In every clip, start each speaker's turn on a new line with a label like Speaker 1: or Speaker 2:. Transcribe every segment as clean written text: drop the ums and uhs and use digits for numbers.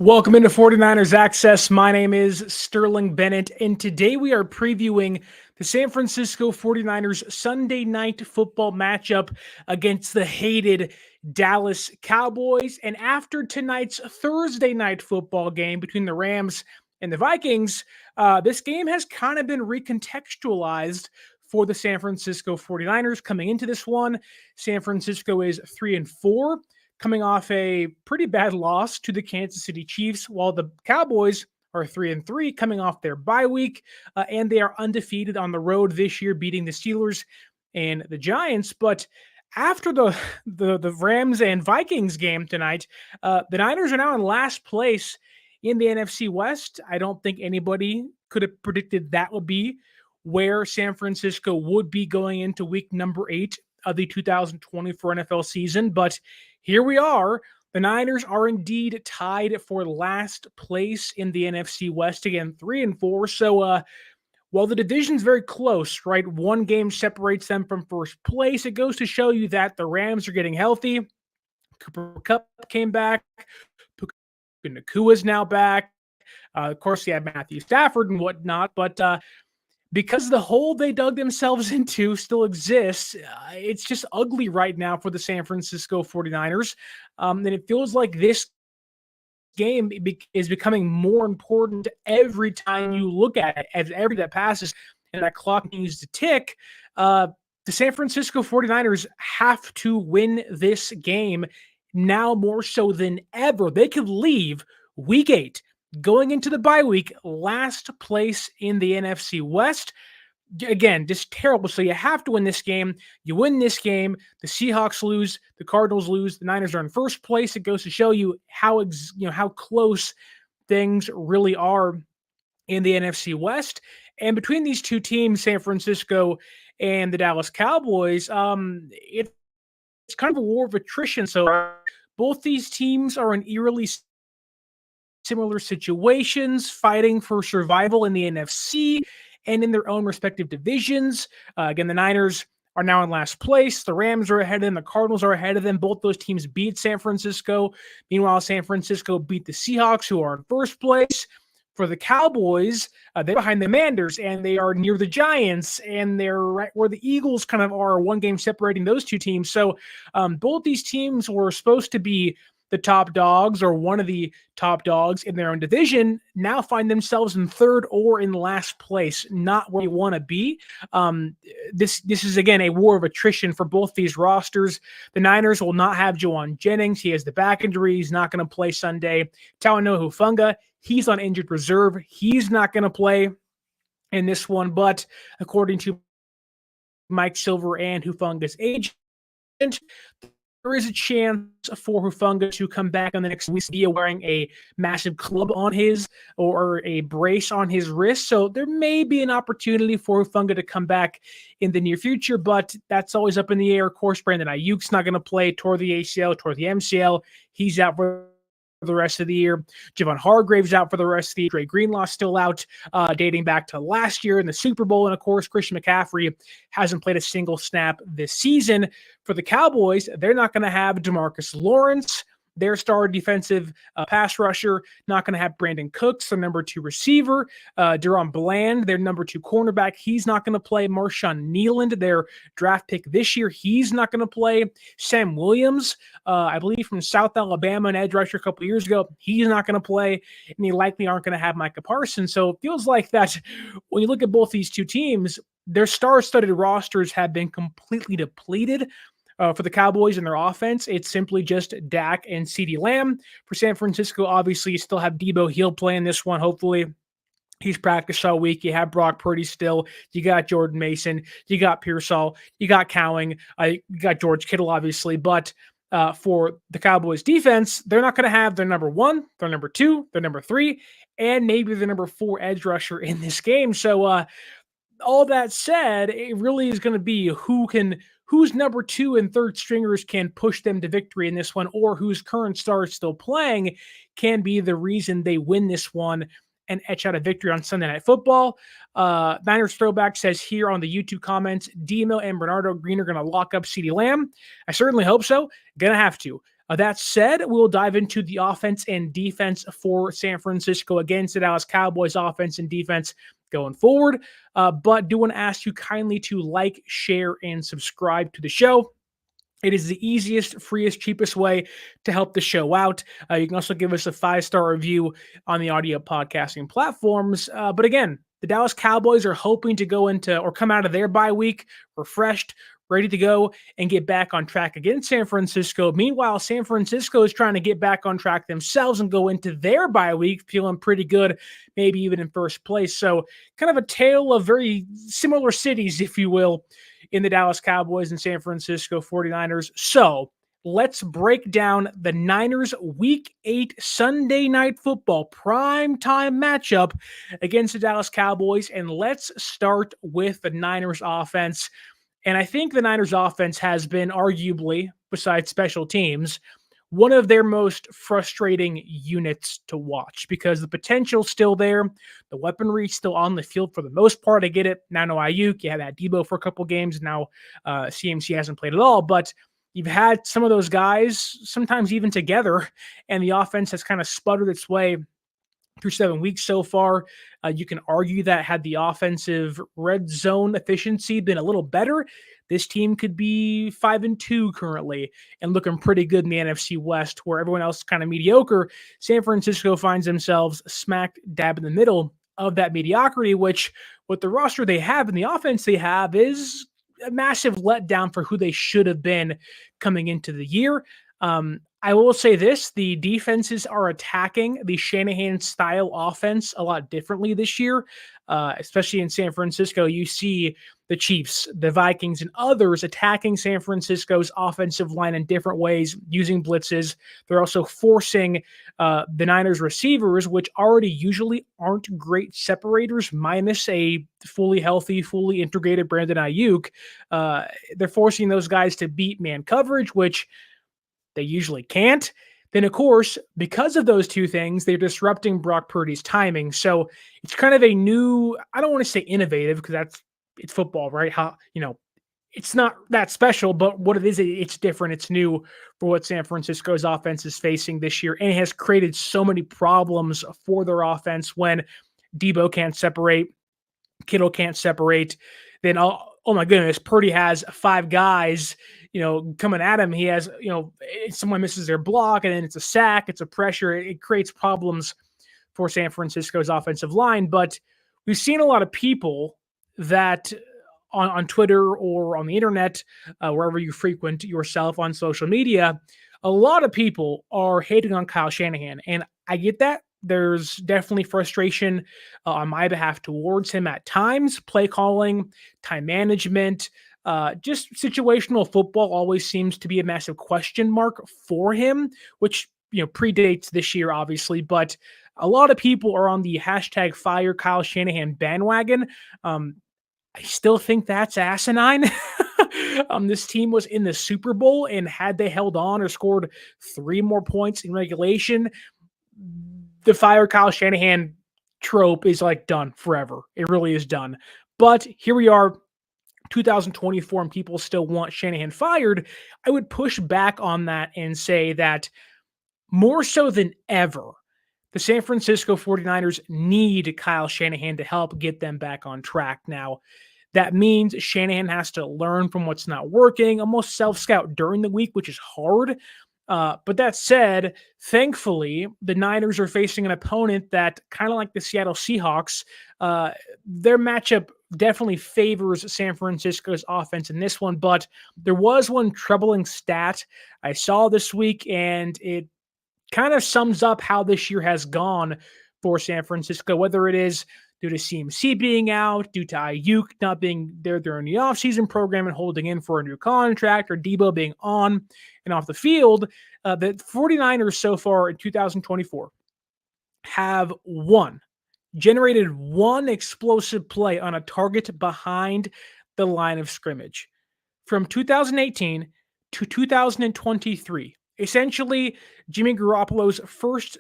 Speaker 1: Welcome into 49ers Access. My name is Sterling Bennett, and today we are previewing the San Francisco 49ers Sunday night football matchup against the hated Dallas Cowboys. And after tonight's Thursday night football game between the Rams and the Vikings, this game has kind of been recontextualized for the San Francisco 49ers coming into this one. San Francisco is 3-4. Coming off a pretty bad loss to the Kansas City Chiefs, while the Cowboys are 3-3, coming off their bye week, and they are undefeated on the road this year, beating the Steelers and the Giants. But after the Rams and Vikings game tonight, the Niners are now in last place in the NFC West. I don't think anybody could have predicted that would be where San Francisco would be going into week number 8 of the 2024 NFL season, but here we are. The Niners are indeed tied for last place in the NFC West, again 3-4. So while the division's very close, right, one game separates them from first place, it goes to show you that the Rams are getting healthy. Cooper Kupp came back. Puka Nacua is now back. Of course, you have Matthew Stafford and whatnot, but because the hole they dug themselves into still exists, it's just ugly right now for the San Francisco 49ers. And it feels like this game is becoming more important every time you look at it, as every that passes and that clock continues to tick. The San Francisco 49ers have to win this game now more so than ever. They could leave week 8 going into the bye week, last place in the NFC West. Again, just terrible. So you have to win this game. You win this game, the Seahawks lose, the Cardinals lose, the Niners are in first place. It goes to show you how close things really are in the NFC West. And between these two teams, San Francisco and the Dallas Cowboys, it's kind of a war of attrition. So both these teams are in eerily similar situations, fighting for survival in the NFC and in their own respective divisions. Again, the Niners are now in last place. The Rams are ahead of them. The Cardinals are ahead of them. Both those teams beat San Francisco. Meanwhile, San Francisco beat the Seahawks, who are in first place. For the Cowboys, they're behind the Commanders, and they are near the Giants, and they're right where the Eagles kind of are, one game separating those two teams. So both these teams were supposed to be the top dogs or one of the top dogs in their own division, now find themselves in third or in last place, not where you want to be. This is, again, a war of attrition for both these rosters. The Niners will not have Jauan Jennings. He has the back injury. He's not going to play Sunday. Talanoa Hufanga, he's on injured reserve. He's not going to play in this one, but according to Mike Silver and Hufanga's agent, there is a chance for Hufanga to come back on the next week via wearing a massive club on his or a brace on his wrist. So there may be an opportunity for Hufanga to come back in the near future, but that's always up in the air. Of course, Brandon Aiyuk's not going to play, toward the ACL, toward the MCL. He's out for the rest of the year. Javon Hargrave's out for the rest of the year. Dre Greenlaw's still out, dating back to last year in the Super Bowl. And of course, Christian McCaffrey hasn't played a single snap this season. For the Cowboys, they're not going to have DeMarcus Lawrence, their star defensive pass rusher. Not going to have Brandon Cooks, their number 2 receiver. Deron Bland, their number 2 cornerback. He's not going to play. Marshawn Nealand, their draft pick this year. He's not going to play. Sam Williams, I believe from South Alabama, an edge rusher a couple years ago. He's not going to play. And they likely aren't going to have Micah Parsons. So it feels like that when you look at both these two teams, their star-studded rosters have been completely depleted. For the Cowboys and their offense, it's simply just Dak and CeeDee Lamb. For San Francisco, obviously, you still have Deebo. He'll play in this one, hopefully. He's practiced all week. You have Brock Purdy still. You got Jordan Mason. You got Pearsall. You got Cowing. You got George Kittle, obviously. But for the Cowboys defense, they're not going to have their number 1, their number 2, their number 3, and maybe the number 4 edge rusher in this game. So all that said, it really is going to be whose number 2 and 3rd stringers can push them to victory in this one, or whose current star is still playing can be the reason they win this one and etch out a victory on Sunday Night Football. Niners Throwback says here on the YouTube comments, Demo and Bernardo Green are going to lock up CeeDee Lamb. I certainly hope so. Going to have to. That said, we'll dive into the offense and defense for San Francisco against the Dallas Cowboys offense and defense going forward. But do want to ask you kindly to like, share, and subscribe to the show. It is the easiest, freest, cheapest way to help the show out. You can also give us a 5-star review on the audio podcasting platforms. But again, the Dallas Cowboys are hoping to go into or come out of their bye week refreshed, ready to go, and get back on track against San Francisco. Meanwhile, San Francisco is trying to get back on track themselves and go into their bye week feeling pretty good, maybe even in first place. So kind of a tale of very similar cities, if you will, in the Dallas Cowboys and San Francisco 49ers. So let's break down the Niners Week 8 Sunday Night Football primetime matchup against the Dallas Cowboys. And let's start with the Niners offense. And I think the Niners offense has been arguably, besides special teams, one of their most frustrating units to watch because the potential's still there. The weaponry's still on the field for the most part. I get it. Now no Aiyuk. You had that Deebo for a couple games. Now CMC hasn't played at all. But you've had some of those guys, sometimes even together, and the offense has kind of sputtered its way through 7 weeks so far. You can argue that had the offensive red zone efficiency been a little better, this team could be 5-2 currently and looking pretty good in the NFC West, where everyone else is kind of mediocre. San Francisco finds themselves smack dab in the middle of that mediocrity, which with the roster they have and the offense they have is a massive letdown for who they should have been coming into the year. I will say this, the defenses are attacking the Shanahan style offense a lot differently this year, especially in San Francisco. You see the Chiefs, the Vikings, and others attacking San Francisco's offensive line in different ways using blitzes. They're also forcing the Niners receivers, which already usually aren't great separators, minus a fully healthy, fully integrated Brandon Aiyuk. They're forcing those guys to beat man coverage, which they usually can't. Then, of course, because of those two things, they're disrupting Brock Purdy's timing. So it's kind of a new, I don't want to say innovative because it's football, right? It's not that special, but what it is, it's different. It's new for what San Francisco's offense is facing this year. And it has created so many problems for their offense when Deebo can't separate, Kittle can't separate. Then, oh my goodness, Purdy has 5 guys coming at him. He has, someone misses their block and then it's a sack, it's a pressure. It creates problems for San Francisco's offensive line. But we've seen a lot of people that on Twitter or on the internet, wherever you frequent yourself on social media, a lot of people are hating on Kyle Shanahan. And I get that. There's definitely frustration on my behalf towards him at times. Play calling, time management, just situational football always seems to be a massive question mark for him, which predates this year, obviously. But a lot of people are on the hashtag fire Kyle Shanahan bandwagon. I still think that's asinine. This team was in the Super Bowl, and had they held on or scored 3 more points in regulation, the fire Kyle Shanahan trope is like done forever. It really is done. But here we are, 2024, and people still want Shanahan fired. I would push back on that and say that more so than ever, the San Francisco 49ers need Kyle Shanahan to help get them back on track. Now, that means Shanahan has to learn from what's not working, almost self-scout during the week, which is hard. But that said, thankfully, the Niners are facing an opponent that, kind of like the Seattle Seahawks, their matchup definitely favors San Francisco's offense in this one. But there was one troubling stat I saw this week, and it kind of sums up how this year has gone for San Francisco, whether it is due to CMC being out, due to Aiyuk not being there during the offseason program and holding in for a new contract, or Deebo being on and off the field. The 49ers so far in 2024 have generated one explosive play on a target behind the line of scrimmage. From 2018 to 2023, essentially Jimmy Garoppolo's supposed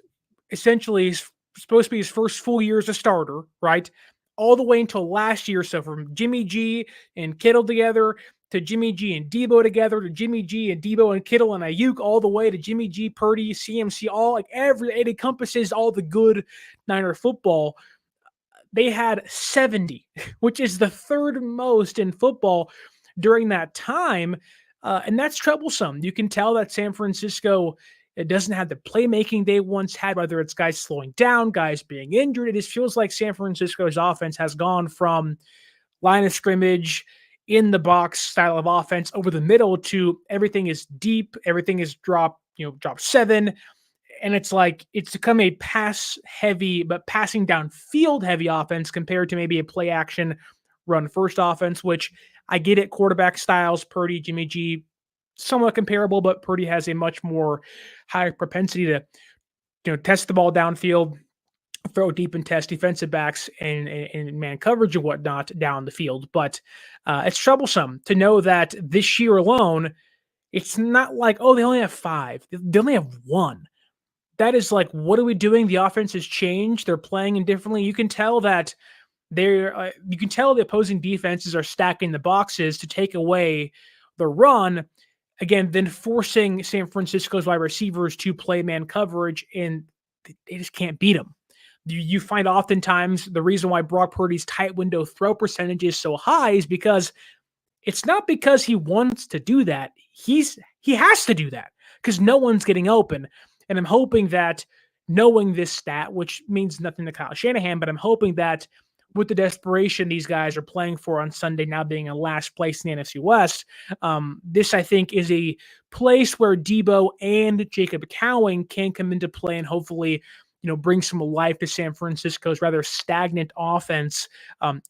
Speaker 1: to be his first full year as a starter, right? All the way until last year. So from Jimmy G and Kittle together to Jimmy G and Deebo together, to Jimmy G and Deebo and Kittle and Aiyuk, all the way to Jimmy G, Purdy, CMC, it encompasses all the good Niner football. They had 70, which is the third most in football during that time. And that's troublesome. You can tell that San Francisco, it doesn't have the playmaking they once had, whether it's guys slowing down, guys being injured. It just feels like San Francisco's offense has gone from line of scrimmage, in the box style of offense over the middle to everything is deep, everything is drop 7. And it's like it's become a pass heavy, but passing down field heavy offense compared to maybe a play action run first offense, which I get it. Quarterback styles, Purdy, Jimmy G, somewhat comparable, but Purdy has a much more high propensity to test the ball downfield, throw deep and test defensive backs and man coverage and whatnot down the field. But it's troublesome to know that this year alone, it's not like, oh, they only have 5. They only have 1. That is like, what are we doing? The offense has changed. They're playing indifferently. You can tell that you can tell the opposing defenses are stacking the boxes to take away the run. Again, then forcing San Francisco's wide receivers to play man coverage, and they just can't beat them. You find oftentimes the reason why Brock Purdy's tight window throw percentage is so high is because it's not because he wants to do that. He has to do that because no one's getting open. And I'm hoping that knowing this stat, which means nothing to Kyle Shanahan, but I'm hoping that with the desperation these guys are playing for on Sunday, now being in last place in the NFC West, this, I think, is a place where Deebo and Jacob Cowing can come into play and hopefully bring some life to San Francisco's rather stagnant offense.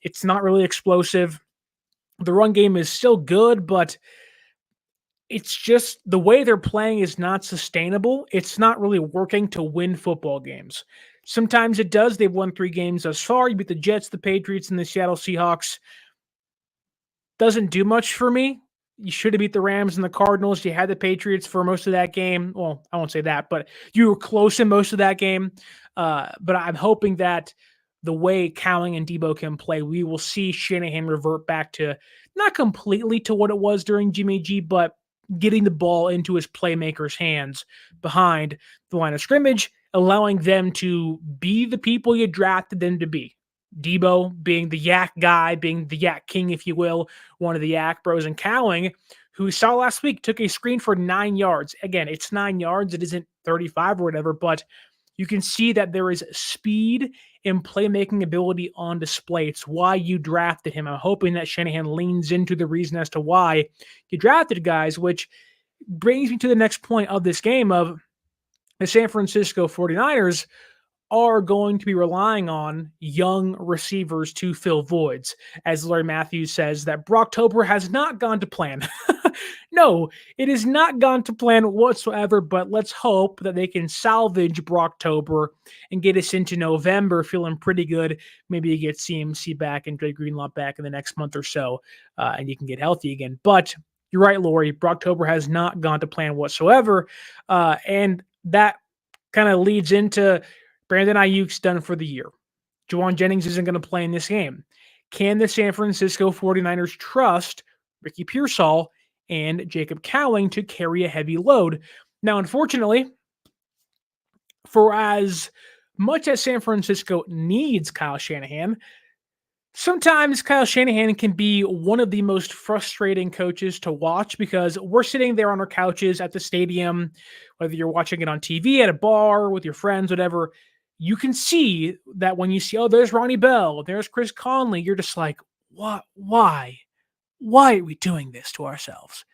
Speaker 1: It's not really explosive. The run game is still good, but it's just the way they're playing is not sustainable. It's not really working to win football games. Sometimes it does. They've won 3 games thus far. You beat the Jets, the Patriots, and the Seattle Seahawks. Doesn't do much for me. You should have beat the Rams and the Cardinals. You had the Patriots for most of that game. Well, I won't say that, but you were close in most of that game. But I'm hoping that the way Cowing and Deebo can play, we will see Shanahan revert back to not completely to what it was during Jimmy G, but getting the ball into his playmakers' hands behind the line of scrimmage, allowing them to be the people you drafted them to be. Deebo being the yak guy, being the yak king, if you will, one of the yak bros, and Cowing, who we saw last week, took a screen for 9 yards. Again, it's 9 yards. It isn't 35 or whatever, but you can see that there is speed and playmaking ability on display. It's why you drafted him. I'm hoping that Shanahan leans into the reason as to why you drafted guys, which brings me to the next point of this game of the San Francisco 49ers are going to be relying on young receivers to fill voids. As Larry Matthews says, that Brocktober has not gone to plan. No, it has not gone to plan whatsoever, but let's hope that they can salvage Brocktober and get us into November feeling pretty good. Maybe you get CMC back and Dre Greenlaw back in the next month or so, and you can get healthy again. But you're right, Lori, Brocktober has not gone to plan whatsoever, and that kind of leads into Brandon Aiyuk's done for the year. Jauan Jennings isn't going to play in this game. Can the San Francisco 49ers trust Ricky Pearsall and Jacob Cowing to carry a heavy load? Now, unfortunately, for as much as San Francisco needs Kyle Shanahan, sometimes Kyle Shanahan can be one of the most frustrating coaches to watch because we're sitting there on our couches at the stadium, whether you're watching it on TV, at a bar, with your friends, whatever. You can see that when you see, oh, there's Ronnie Bell, there's Chris Conley, you're just like, what? Why? Why are we doing this to ourselves?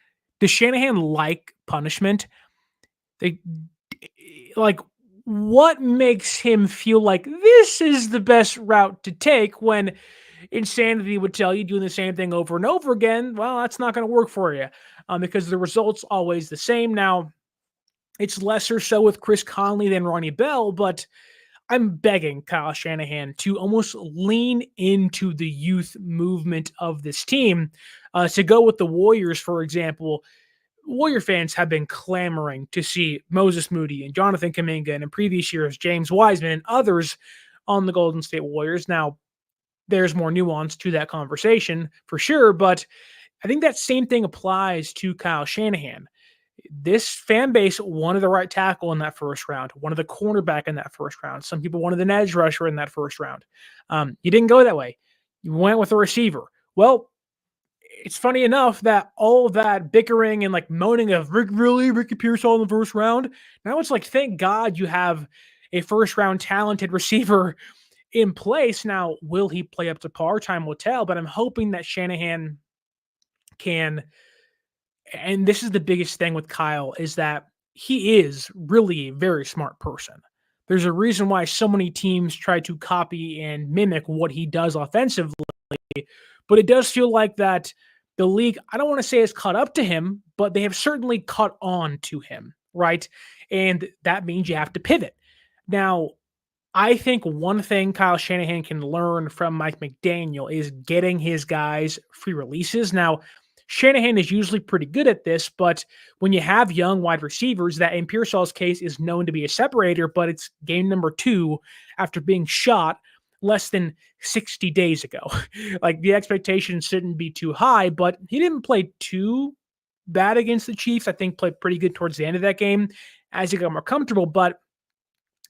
Speaker 1: Does Shanahan like punishment? What makes him feel like this is the best route to take when insanity would tell you doing the same thing over and over again? Well, that's not going to work for you because the result's always the same. Now, it's lesser so with Chris Conley than Ronnie Bell, but I'm begging Kyle Shanahan to almost lean into the youth movement of this team. To go with the Warriors, for example, Warrior fans have been clamoring to see Moses Moody and Jonathan Kuminga, and in previous years, James Wiseman and others on the Golden State Warriors. Now, there's more nuance to that conversation for sure, but I think that same thing applies to Kyle Shanahan. This fan base wanted the right tackle in that first round, wanted the cornerback in that first round. Some people wanted an edge rusher in that first round. You didn't go that way. You went with a receiver. Well, it's funny enough that all of that bickering and like moaning of Ricky Pearsall in the first round. Now it's like, thank God you have a first round talented receiver in place. Now, will he play up to par? Time will tell, but I'm hoping that Shanahan can. And this is the biggest thing with Kyle is that he is really a very smart person. There's a reason why so many teams try to copy and mimic what he does offensively, but it does feel like that the league, I don't want to say has caught up to him, but they have certainly caught on to him, right? And that means you have to pivot. Now, I think one thing Kyle Shanahan can learn from Mike McDaniel is getting his guys free releases. Now, Shanahan is usually pretty good at this, but when you have young wide receivers, that in Pearsall's case is known to be a separator, but it's game number 2 after being shot less than 60 days ago. Like the expectations shouldn't be too high, but he didn't play too bad against the Chiefs. I think played pretty good towards the end of that game as he got more comfortable, but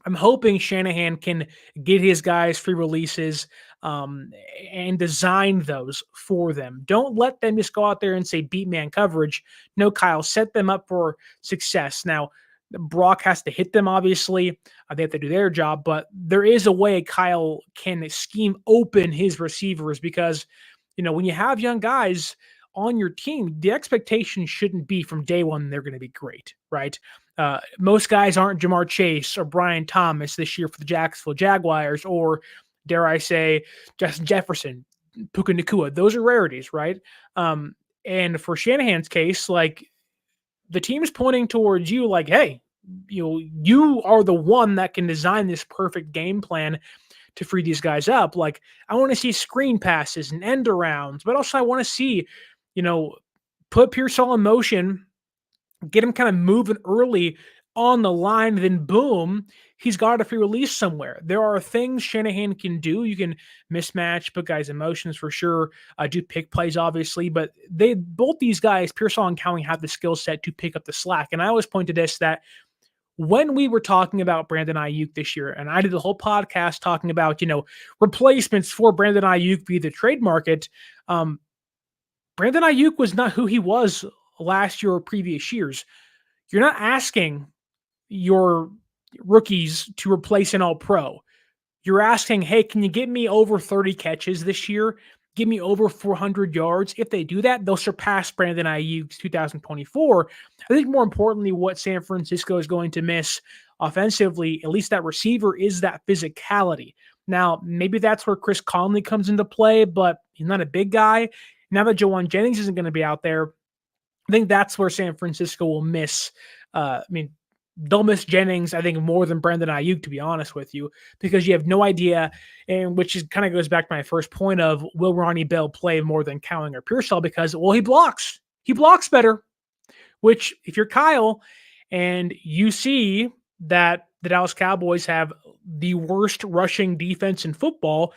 Speaker 1: I'm hoping Shanahan can get his guys free releases and design those for them. Don't let them just go out there and say beat man coverage. No, Kyle, set them up for success. Now, Brock has to hit them, obviously. They have to do their job, but there is a way Kyle can scheme open his receivers because, when you have young guys on your team, the expectation shouldn't be from day one they're going to be great, right? Most guys aren't Jamar Chase or Brian Thomas this year for the Jacksonville Jaguars, or dare I say, Justin Jefferson, Puka Nacua. Those are rarities, right? And for Shanahan's case, like the team is pointing towards you, like, hey, you are the one that can design this perfect game plan to free these guys up. Like, I want to see screen passes and end arounds, but also I want to see, put Pearsall in motion, get him kind of moving early on the line, then boom, he's got a free release somewhere. There are things Shanahan can do. You can mismatch, put guys in motions for sure, do pick plays, obviously, but both these guys, Pearsall and Cowing, have the skill set to pick up the slack. And I always point to this, that when we were talking about Brandon Aiyuk this year, and I did the whole podcast talking about, replacements for Brandon Aiyuk via the trade market, Brandon Aiyuk was not who he was last year or previous years. You're not asking your rookies to replace an all-pro. You're asking, hey, can you get me over 30 catches this year? Give me over 400 yards. If they do that, they'll surpass Brandon Aiyuk's 2024. I think more importantly, what San Francisco is going to miss offensively, at least that receiver, is that physicality. Now, maybe that's where Chris Conley comes into play, but he's not a big guy. Now that Jauan Jennings isn't going to be out there, I think that's where San Francisco will miss. They'll miss Jennings, I think, more than Brandon Aiyuk, to be honest with you, because you have no idea, and which is kind of goes back to my first point of, will Ronnie Bell play more than Cowing or Pearsall? Because, well, he blocks. He blocks better, which if you're Kyle and you see that the Dallas Cowboys have the worst rushing defense in football,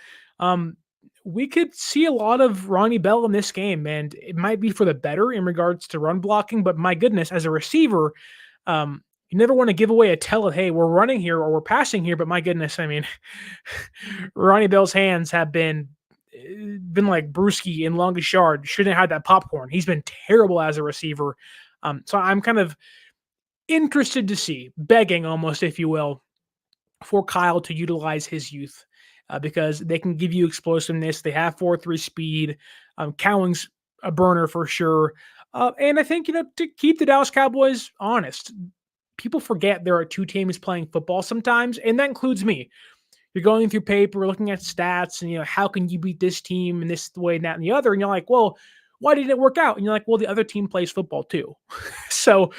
Speaker 1: we could see a lot of Ronnie Bell in this game, and it might be for the better in regards to run blocking, but my goodness, as a receiver, you never want to give away a tell of, hey, we're running here or we're passing here, but my goodness, Ronnie Bell's hands have been like Brewski in longest yard. Shouldn't have had that popcorn. He's been terrible as a receiver. So I'm kind of interested to see, begging almost, if you will, for Kyle to utilize his youth. Because they can give you explosiveness. They have 4.3 speed. Cowing's a burner for sure. And I think, to keep the Dallas Cowboys honest, people forget there are two teams playing football sometimes, and that includes me. You're going through paper, looking at stats, and, how can you beat this team in this way and that and the other? And you're like, well, why didn't it work out? And you're like, well, the other team plays football too. So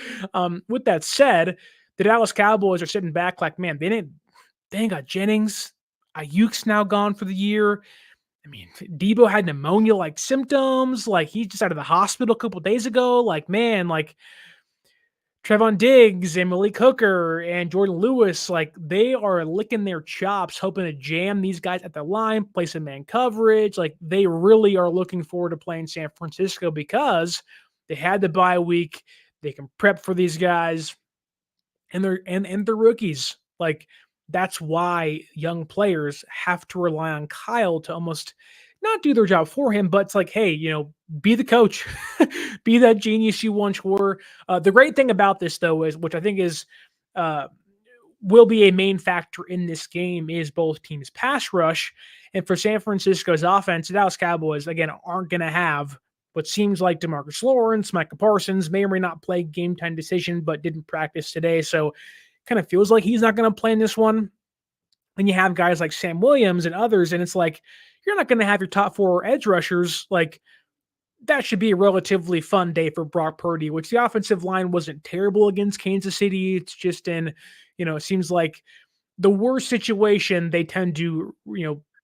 Speaker 1: with that said, the Dallas Cowboys are sitting back like, man, they ain't got Jennings. Aiyuk's now gone for the year. Deebo had pneumonia-like symptoms. Like, he's just out of the hospital a couple of days ago. Like, man, like, Trevon Diggs and Malik Hooker and Jordan Lewis, like they are licking their chops, hoping to jam these guys at the line, play some man coverage. Like they really are looking forward to playing San Francisco because they had the bye week. They can prep for these guys and they're rookies. Like that's why young players have to rely on Kyle to almost not do their job for him, but it's like, hey, be the coach, be that genius you once were. The great thing about this, though, is which I think is uh, will be a main factor in this game is both teams' pass rush, and for San Francisco's offense, the Dallas Cowboys again aren't going to have what seems like DeMarcus Lawrence, Micah Parsons may or may not play game time decision, but didn't practice today, so kind of feels like he's not going to play in this one. Then you have guys like Sam Williams and others, and it's like you're not going to have your top 4 edge rushers. Like that should be a relatively fun day for Brock Purdy, which the offensive line wasn't terrible against Kansas City. It's just it seems like the worst situation they tend to,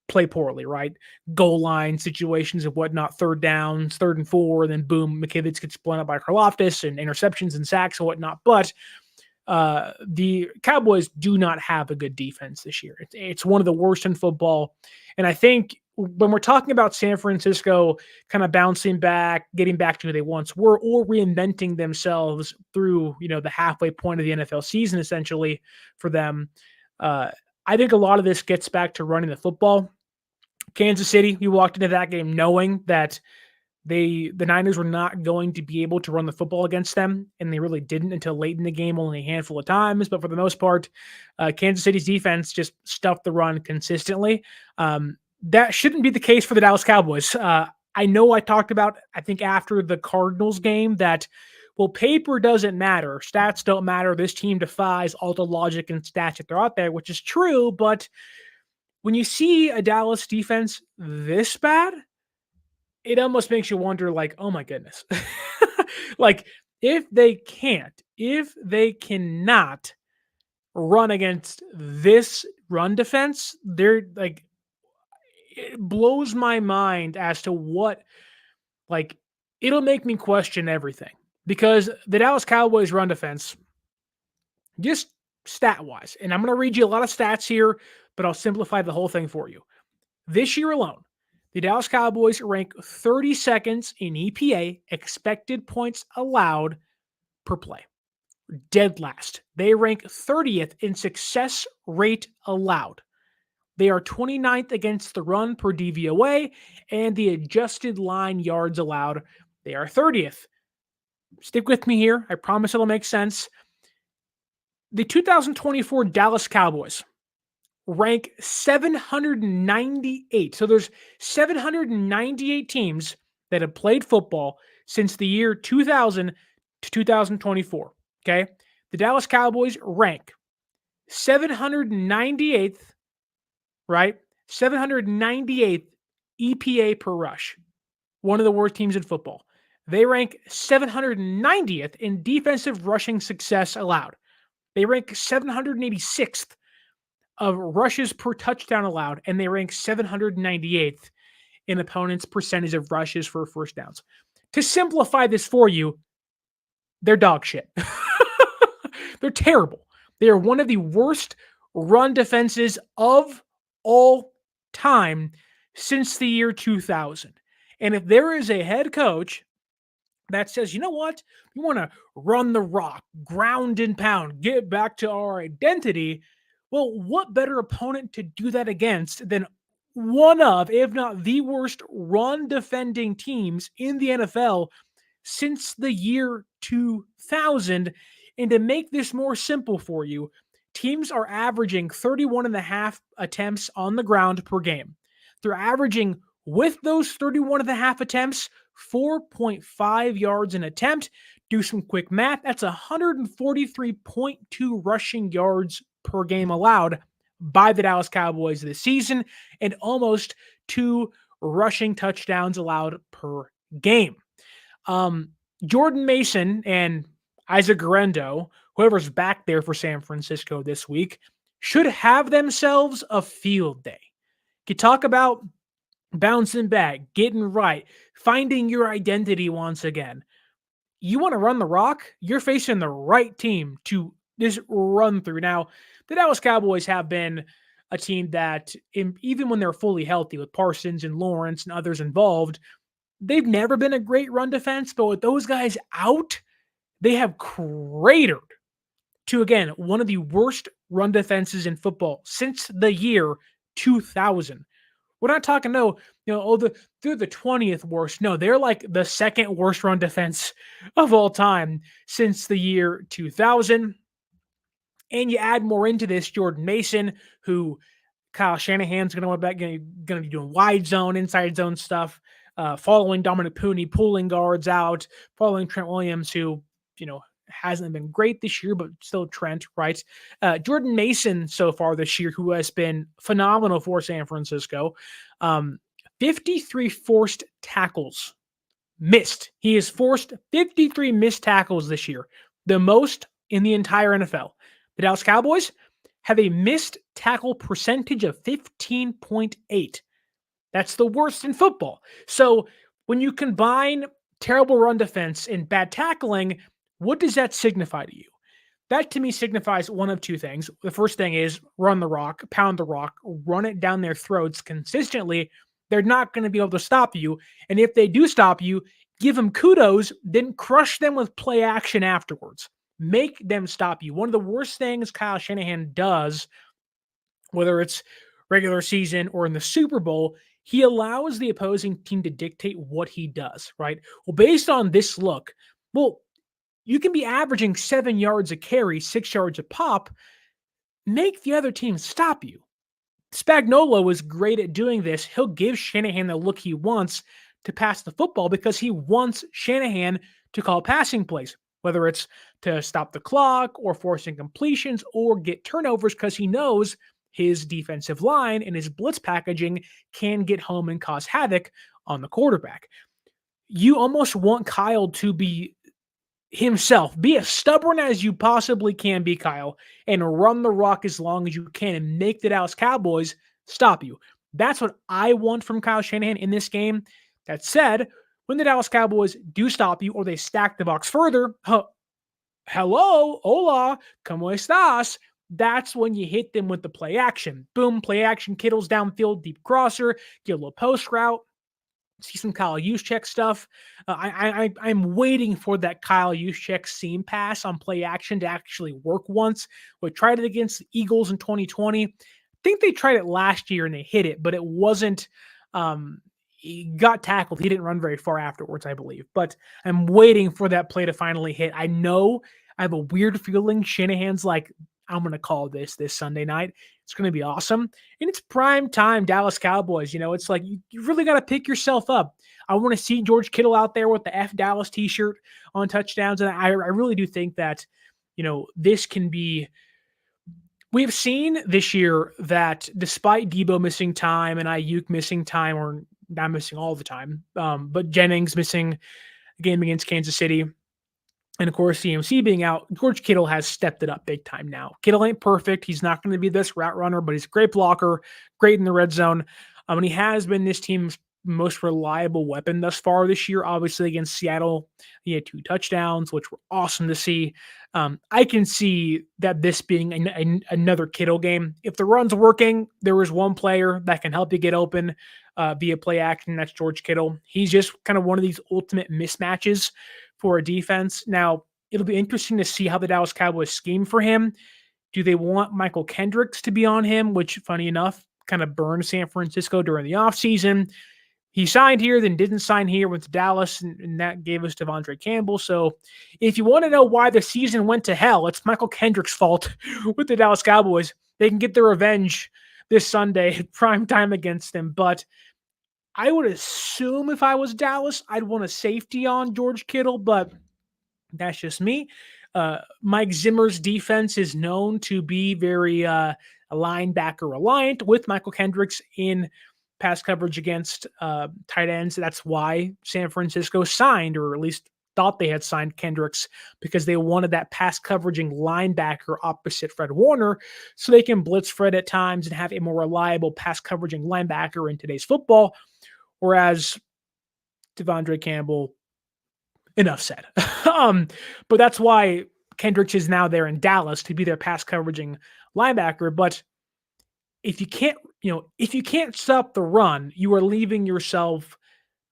Speaker 1: play poorly, right? Goal line situations and whatnot, third downs, 3rd and 4, and then boom, McKivitz gets blown up by Karlaftis and interceptions and sacks and whatnot. But the Cowboys do not have a good defense this year. It's one of the worst in football. And I think when we're talking about San Francisco kind of bouncing back, getting back to who they once were, or reinventing themselves through, the halfway point of the NFL season, essentially for them, I think a lot of this gets back to running the football. Kansas City, we walked into that game knowing that the Niners were not going to be able to run the football against them, and they really didn't until late in the game, only a handful of times. But for the most part, Kansas City's defense just stuffed the run consistently. That shouldn't be the case for the Dallas Cowboys. I know I talked about, I think after the Cardinals game that, well, paper doesn't matter. Stats don't matter. This team defies all the logic and stats that they're out there, which is true. But when you see a Dallas defense this bad, it almost makes you wonder, like, oh my goodness. Like, if they cannot run against this run defense, they're like, it blows my mind as to what, like, it'll make me question everything because the Dallas Cowboys run defense, just stat wise, and I'm going to read you a lot of stats here, but I'll simplify the whole thing for you. This year alone, the Dallas Cowboys rank 32nd in EPA, expected points allowed per play. Dead last. They rank 30th in success rate allowed. They are 29th against the run per DVOA, and the adjusted line yards allowed, they are 30th. Stick with me here. I promise it'll make sense. The 2024 Dallas Cowboys rank 798. So there's 798 teams that have played football since the year 2000 to 2024. Okay. The Dallas Cowboys rank 798th, right? 798th EPA per rush. One of the worst teams in football. They rank 790th in defensive rushing success allowed. They rank 786th of rushes per touchdown allowed, and they rank 798th in opponents' percentage of rushes for first downs. To simplify this for you, they're dog shit. They're terrible. They are one of the worst run defenses of all time since the year 2000. And if there is a head coach that says, you know what, we want to run the rock, ground and pound, get back to our identity, well, what better opponent to do that against than one of, if not the worst run defending teams in the NFL since the year 2000? And to make this more simple for you, teams are averaging 31.5 attempts on the ground per game. They're averaging, with those 31.5 attempts, 4.5 yards an attempt. Do some quick math. That's 143.2 rushing yards per game allowed by the Dallas Cowboys this season, and almost 2 rushing touchdowns allowed per game. Jordan Mason and Isaac Guerrero, whoever's back there for San Francisco this week, should have themselves a field day. You talk about bouncing back, getting right, finding your identity once again. You want to run the rock, you're facing the right team to just run through. Now, the Dallas Cowboys have been a team that, even when they're fully healthy with Parsons and Lawrence and others involved, they've never been a great run defense. But with those guys out, they have cratered to, again, one of the worst run defenses in football since the year 2000. We're not talking they're the 20th worst. No, they're like the second worst run defense of all time since the year 2000. And you add more into this, Jordan Mason, who Kyle Shanahan's going to be doing wide zone, inside zone stuff, following Dominic Pooney, pulling guards out, following Trent Williams, who, hasn't been great this year, but still Trent, right? Jordan Mason so far this year, who has been phenomenal for San Francisco. 53 forced tackles missed. He has forced 53 missed tackles this year, the most in the entire NFL. The Dallas Cowboys have a missed tackle percentage of 15.8. That's the worst in football. So when you combine terrible run defense and bad tackling, what does that signify to you? That to me signifies one of two things. The first thing is run the rock, pound the rock, run it down their throats consistently. They're not going to be able to stop you. And if they do stop you, give them kudos, then crush them with play action afterwards. Make them stop you. One of the worst things Kyle Shanahan does, whether it's regular season or in the Super Bowl, he allows the opposing team to dictate what he does, right? Well, based on this look, you can be averaging 7 yards a carry, 6 yards a pop. Make the other team stop you. Spagnuolo is great at doing this. He'll give Shanahan the look he wants to pass the football because he wants Shanahan to call passing plays, whether it's to stop the clock or forcing completions or get turnovers, because he knows his defensive line and his blitz packaging can get home and cause havoc on the quarterback. You almost want Kyle to be himself. Be as stubborn as you possibly can be, Kyle, and run the rock as long as you can and make the Dallas Cowboys stop you. That's what I want from Kyle Shanahan in this game. That said, when the Dallas Cowboys do stop you or they stack the box further, hello, hola, ¿cómo estás? That's when you hit them with the play action. Boom, play action, Kittle's downfield, deep crosser, get a little post route. See some Kyle Juszczyk stuff. I'm waiting for that Kyle Juszczyk seam pass on play action to actually work once. We tried it against the Eagles in 2020. I think they tried it last year and they hit it, but it wasn't. He got tackled. He didn't run very far afterwards, I believe. But I'm waiting for that play to finally hit. I know I have a weird feeling Shanahan's like, I'm going to call this Sunday night. It's going to be awesome. And it's prime time Dallas Cowboys. It's like you really got to pick yourself up. I want to see George Kittle out there with the F Dallas t-shirt on touchdowns. And I really do think that, this can be. We've seen this year that despite Deebo missing time and Aiyuk missing time, or not missing all the time, but Jennings missing a game against Kansas City, and of course, CMC being out, George Kittle has stepped it up big time now. Kittle ain't perfect. He's not going to be this route runner, but he's a great blocker, great in the red zone. And he has been this team's most reliable weapon thus far this year. Obviously, against Seattle, he had 2 touchdowns, which were awesome to see. I can see that this being another Kittle game. If the run's working, there is one player that can help you get open via play action. That's George Kittle. He's just kind of one of these ultimate mismatches for a defense. Now, it'll be interesting to see how the Dallas Cowboys scheme for him. Do they want Michael Kendricks to be on him, which, funny enough, kind of burned San Francisco during the offseason? He signed here, then didn't sign here, went to Dallas, and that gave us Devondre Campbell. So if you want to know why the season went to hell, it's Michael Kendricks' fault with the Dallas Cowboys. They can get their revenge this Sunday at prime time against them. But I would assume if I was Dallas, I'd want a safety on George Kittle, but that's just me. Mike Zimmer's defense is known to be very linebacker reliant with Michael Kendricks in pass coverage against tight ends. That's why San Francisco signed, or at least thought they had signed Kendricks, because they wanted that pass coveraging linebacker opposite Fred Warner so they can blitz Fred at times and have a more reliable pass coveraging linebacker in today's football. Whereas Devondre Campbell Enough said. But that's why Kendricks is now there in Dallas to be their pass coveraging linebacker. But if you can't stop the run, you are leaving yourself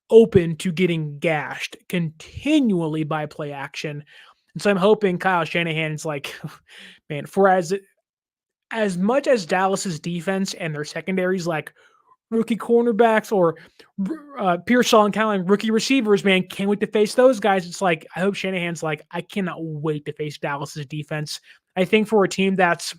Speaker 1: open to getting gashed continually by play action. And so I'm hoping Kyle Shanahan's like, man, for as much as Dallas's defense and their secondaries like rookie cornerbacks or Pearsall and Callan rookie receivers, man, can't wait to face those guys. It's like, I hope Shanahan's like, I cannot wait to face Dallas's defense. I think for a team that's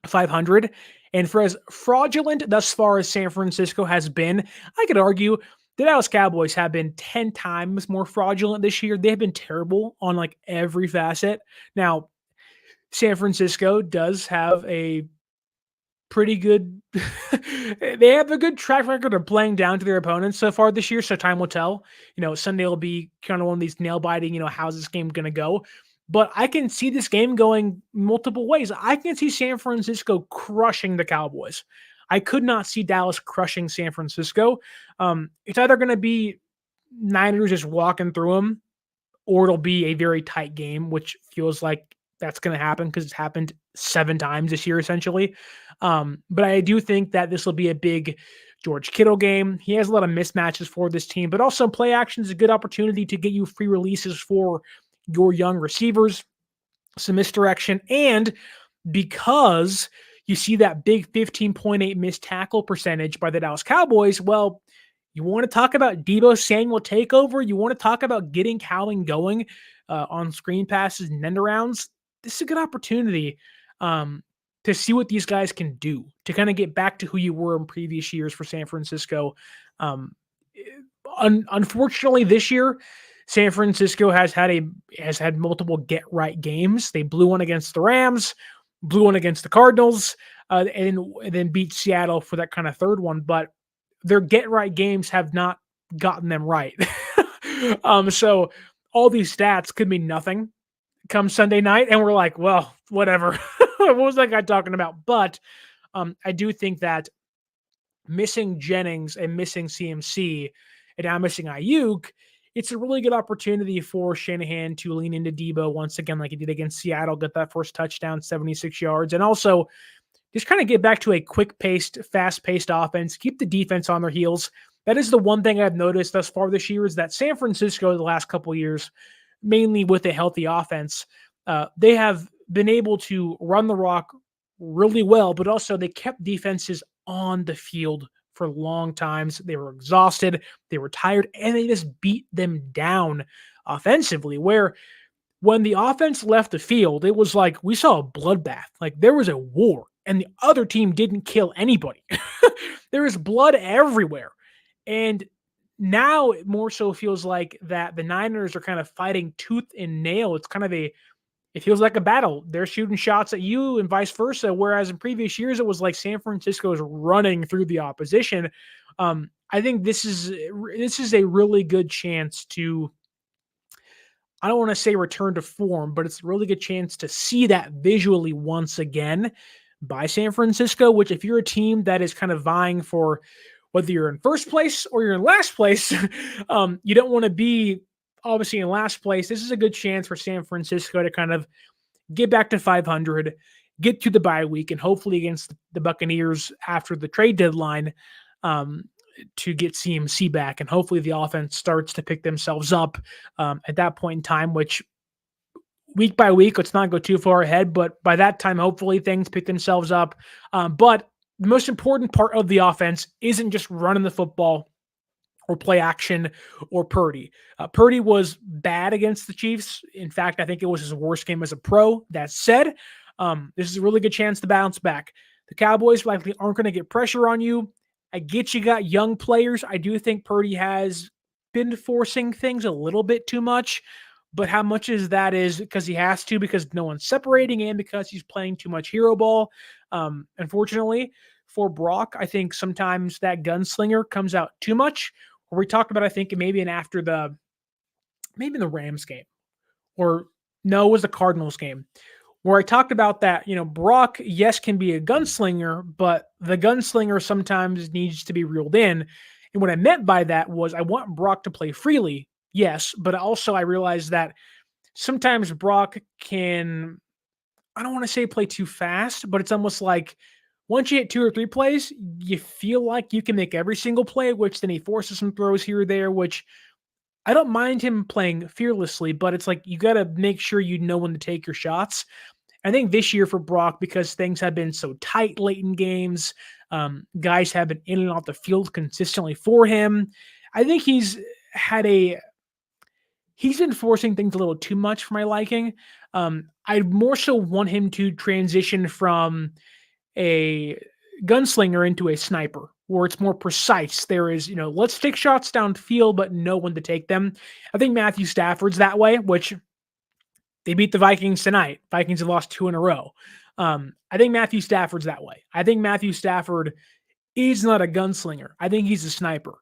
Speaker 1: 500 and for as fraudulent thus far as San Francisco has been, I could argue the Dallas Cowboys have been 10 times more fraudulent this year. They've been terrible on like every facet. Now, San Francisco does have a pretty good they have a good track record of playing down to their opponents so far this year, so time will tell. Sunday will be kind of one of these nail-biting, how's this game going to go? But I can see this game going multiple ways. I can see San Francisco crushing the Cowboys. I could not see Dallas crushing San Francisco. It's either going to be Niners just walking through them, or it'll be a very tight game, which feels like that's going to happen because it's happened 7 times this year, essentially. But I do think that this will be a big George Kittle game. He has a lot of mismatches for this team, but also play action is a good opportunity to get you free releases for your young receivers, some misdirection, and because you see that big 15.8 missed tackle percentage by the Dallas Cowboys, well, you want to talk about Deebo Samuel takeover? You want to talk about getting Cowling going on screen passes and end arounds? This is a good opportunity to see what these guys can do, to kind of get back to who you were in previous years for San Francisco. Unfortunately, this year, San Francisco has had multiple get-right games. They blew one against the Rams, blew one against the Cardinals, and then beat Seattle for that kind of third one. But their get-right games have not gotten them right. So all these stats could mean nothing come Sunday night, and we're like, well, whatever. What was that guy talking about? But I do think that missing Jennings and missing CMC and now missing Aiyuk, it's a really good opportunity for Shanahan to lean into Deebo once again, like he did against Seattle, get that first touchdown, 76 yards, and also just kind of get back to a quick-paced, fast-paced offense, keep the defense on their heels. That is the one thing I've noticed thus far this year is that San Francisco, the last couple of years, mainly with a healthy offense, they have been able to run the rock really well, but also they kept defenses on the field for long times. They were exhausted, they were tired, and they just beat them down offensively, where when the offense left the field, it was like we saw a bloodbath. Like there was a war, and the other team didn't kill anybody. There is blood everywhere. And now it more so feels like that the Niners are kind of fighting tooth and nail. It's kind of it feels like a battle. They're shooting shots at you and vice versa. Whereas in previous years, it was like San Francisco is running through the opposition. I think this is a really good chance to, I don't want to say return to form, but it's a really good chance to see that visually once again by San Francisco, which if you're a team that is kind of vying for whether you're in first place or you're in last place, you don't want to be obviously in last place. This is a good chance for San Francisco to kind of get back to 500, get to the bye week, and hopefully against the Buccaneers after the trade deadline to get CMC back. And hopefully the offense starts to pick themselves up at that point in time, which week by week, let's not go too far ahead, but by that time, hopefully things pick themselves up. But the most important part of the offense isn't just running the football or play action or Purdy. Purdy was bad against the Chiefs. In fact, I think it was his worst game as a pro. That said, this is a really good chance to bounce back. The Cowboys likely aren't going to get pressure on you. I get you got young players. I do think Purdy has been forcing things a little bit too much, but how much is that is because he has to, because no one's separating him, because he's playing too much hero ball. Unfortunately for Brock, I think sometimes that gunslinger comes out too much. We talked about, I think, maybe in the Rams game, or no, it was the Cardinals game, where I talked about that, Brock, yes, can be a gunslinger, but the gunslinger sometimes needs to be reeled in. And what I meant by that was I want Brock to play freely. Yes, but also I realized that sometimes Brock can, I don't want to say play too fast, but it's almost like once you hit 2 or 3 plays, you feel like you can make every single play, which then he forces some throws here or there, which I don't mind him playing fearlessly, but it's like you got to make sure you know when to take your shots. I think this year for Brock, because things have been so tight late in games, guys have been in and off the field consistently for him. I think had a he's been forcing things a little too much for my liking. I more so want him to transition from a gunslinger into a sniper where it's more precise. There is, let's take shots downfield, but know when to take them. I think Matthew Stafford's that way, which they beat the Vikings tonight. Vikings have lost 2 in a row. I think Matthew Stafford's that way. I think Matthew Stafford is not a gunslinger. I think he's a sniper.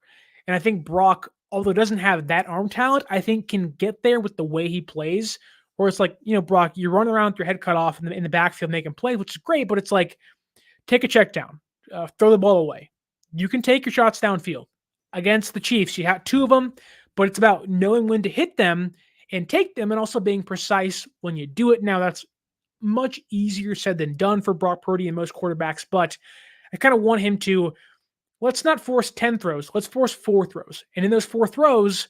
Speaker 1: And I think Brock, although doesn't have that arm talent, I think can get there with the way he plays. Where it's like, Brock, you're running around with your head cut off in the backfield making plays, which is great, but it's like, take a check down, throw the ball away. You can take your shots downfield. Against the Chiefs, you had 2 of them, but it's about knowing when to hit them and take them and also being precise when you do it. Now, that's much easier said than done for Brock Purdy and most quarterbacks, but I kind of want him to, let's not force 10 throws. Let's force 4 throws. And in those 4 throws,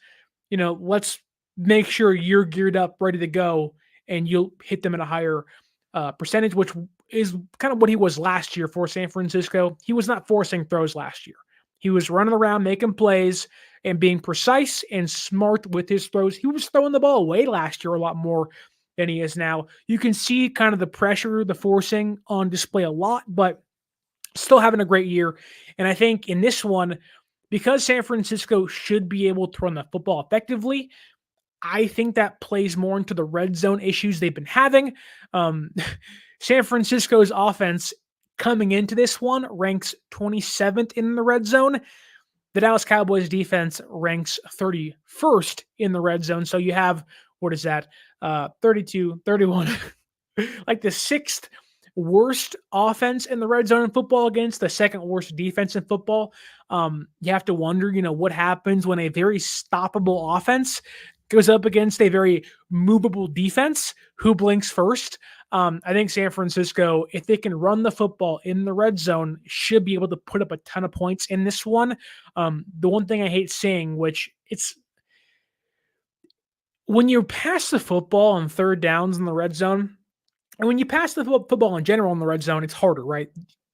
Speaker 1: let's make sure you're geared up, ready to go, and you'll hit them at a higher percentage, which is kind of what he was last year for San Francisco. He was not forcing throws last year. He was running around, making plays, and being precise and smart with his throws. He was throwing the ball away last year a lot more than he is now. You can see kind of the pressure, the forcing on display a lot, but still having a great year. And I think in this one, because San Francisco should be able to run the football effectively, I think that plays more into the red zone issues they've been having. San Francisco's offense coming into this one ranks 27th in the red zone. The Dallas Cowboys defense ranks 31st in the red zone. So you have, what is that? 32, 31, like the 6th worst offense in the red zone in football against the 2nd worst defense in football. You have to wonder, what happens when a very stoppable offense goes up against a very movable defense. Who blinks first? I think San Francisco, if they can run the football in the red zone, should be able to put up a ton of points in this one. The one thing I hate saying, which it's when you pass the football on 3rd downs in the red zone, and when you pass the football in general in the red zone, it's harder, right?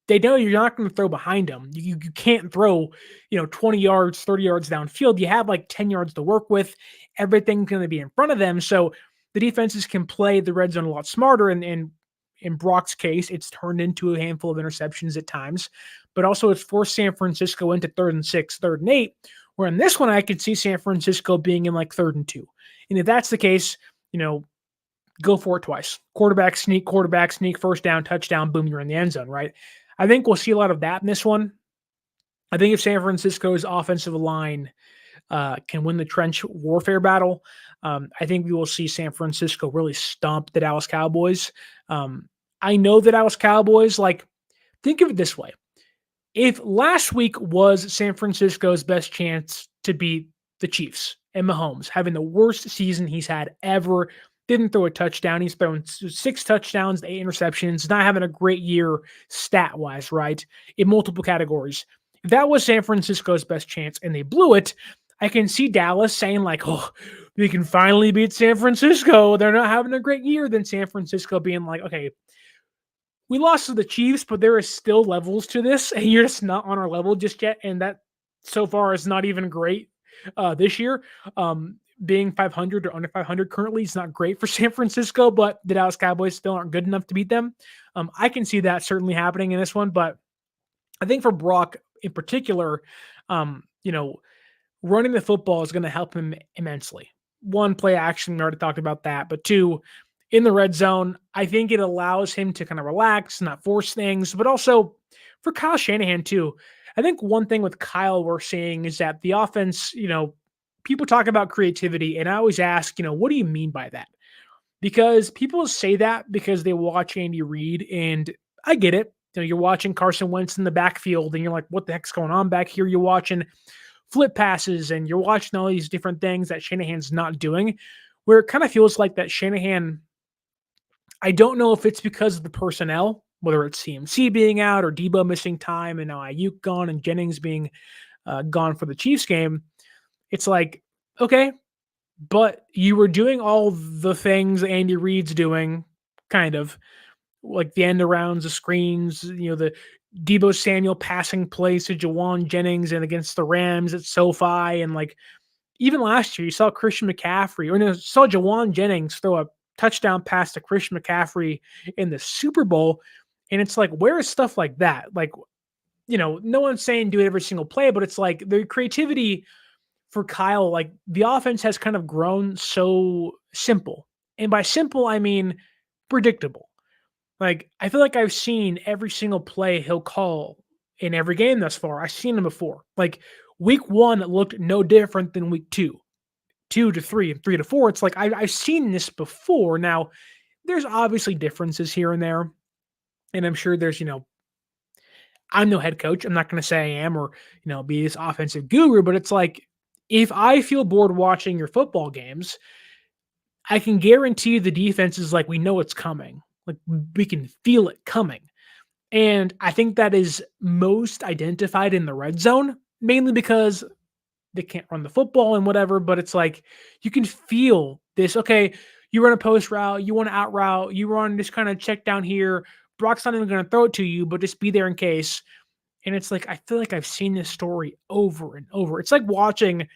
Speaker 1: They know you're not going to throw behind them. You can't throw, 20 yards, 30 yards downfield. You have like 10 yards to work with. Everything's going to be in front of them. So the defenses can play the red zone a lot smarter. And in Brock's case, it's turned into a handful of interceptions at times. But also it's forced San Francisco into 3rd and 6, 3rd and 8. Where in this one, I could see San Francisco being in like 3rd and 2. And if that's the case, go for it twice. Quarterback sneak, 1st down, touchdown, boom, you're in the end zone, right? I think we'll see a lot of that in this one. I think if San Francisco's offensive line can win the trench warfare battle, I think we will see San Francisco really stomp the Dallas Cowboys. I know the Dallas Cowboys, think of it this way. If last week was San Francisco's best chance to beat the Chiefs and Mahomes, having the worst season he's had ever, didn't throw a touchdown. He's thrown 6 touchdowns, 8 interceptions, not having a great year stat-wise, right, in multiple categories. If that was San Francisco's best chance and they blew it, I can see Dallas saying oh, we can finally beat San Francisco. They're not having a great year. Then San Francisco being like, okay, we lost to the Chiefs, but there is still levels to this, and you're just not on our level just yet. And that so far is not even great this year. Being 500 or under 500 currently is not great for San Francisco, but the Dallas Cowboys still aren't good enough to beat them. I can see that certainly happening in this one, but I think for Brock in particular, running the football is going to help him immensely. 1, play action, we already talked about that, but 2, in the red zone, I think it allows him to kind of relax, not force things, but also for Kyle Shanahan too. I think one thing with Kyle we're seeing is that the offense, people talk about creativity, and I always ask, what do you mean by that? Because people say that because they watch Andy Reid, and I get it. You're watching Carson Wentz in the backfield, and you're like, what the heck's going on back here? You're watching flip passes and you're watching all these different things that Shanahan's not doing, where it kind of feels like that Shanahan, I don't know if it's because of the personnel, whether it's CMC being out or Deebo missing time and now Aiyuk gone and Jennings being gone for the Chiefs game. It's like, okay, but you were doing all the things Andy Reid's doing, kind of like the end arounds, the screens, the Deebo Samuel passing plays to Jauan Jennings and against the Rams at SoFi. And like even last year, you saw Christian McCaffrey, or no, saw Jauan Jennings throw a touchdown pass to Christian McCaffrey in the Super Bowl. And it's like, where is stuff like that? Like, no one's saying do it every single play, but it's like the creativity for Kyle, like the offense has kind of grown so simple. And by simple, I mean predictable. Like, I feel like I've seen every single play he'll call in every game thus far. I've seen him before. Like, week 1 looked no different than week 2, 2 to 3, and 3 to 4. It's like, I've seen this before. Now, there's obviously differences here and there. And I'm sure there's, I'm no head coach. I'm not going to say I am or, be this offensive guru, but it's like, if I feel bored watching your football games, I can guarantee the defense is like, we know it's coming. Like we can feel it coming. And I think that is most identified in the red zone, mainly because they can't run the football and whatever, but it's like you can feel this. Okay, you run a post route, you want to out route, you run this kind of check down here. Brock's not even going to throw it to you, but just be there in case. And it's like, I feel like I've seen this story over and over. It's like watching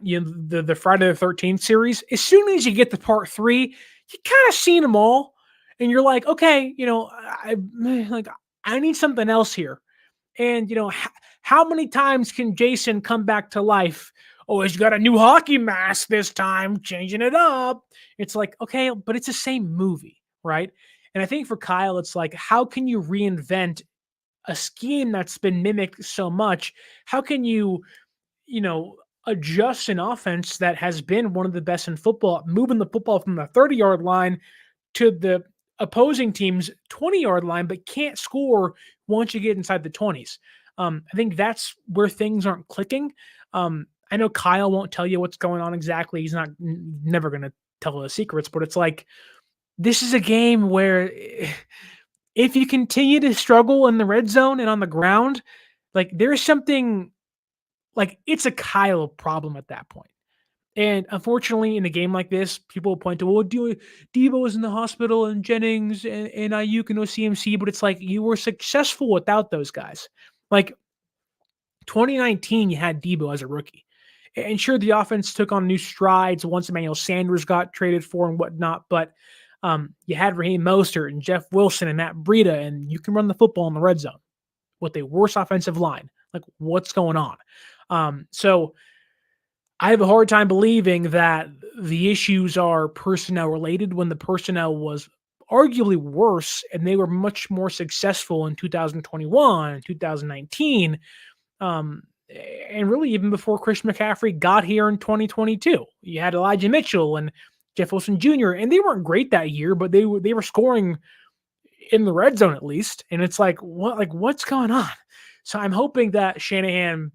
Speaker 1: the Friday the 13th series. As soon as you get to part 3, you kind of seen them all. And you're like, okay, I need something else here. And, how many times can Jason come back to life? Oh, he's got a new hockey mask this time, changing it up. It's like, okay, but it's the same movie, right? And I think for Kyle, it's like, how can you reinvent a scheme that's been mimicked so much? How can you, adjust an offense that has been one of the best in football, moving the football from the 30-yard line to the opposing team's 20-yard line, but can't score once you get inside the 20s. I think that's where things aren't clicking. I know Kyle won't tell you what's going on exactly. He's never going to tell the secrets, but it's like, this is a game where if you continue to struggle in the red zone and on the ground, like there's something like it's a Kyle problem at that point. And unfortunately, in a game like this, people will point to, well, Deebo was in the hospital and Jennings and Aiyuk and CMC, but it's like you were successful without those guys. Like 2019, you had Deebo as a rookie. And sure, the offense took on new strides once Emmanuel Sanders got traded for and whatnot, but you had Raheem Mostert and Jeff Wilson and Matt Breida, and you can run the football in the red zone with a worse offensive line. Like, what's going on? So I have a hard time believing that the issues are personnel related when the personnel was arguably worse and they were much more successful in 2021, 2019, and really even before Christian McCaffrey got here in 2022. You had Elijah Mitchell and Jeff Wilson Jr., and they weren't great that year, but they were scoring in the red zone at least. And it's like, what's going on? So I'm hoping that Shanahan,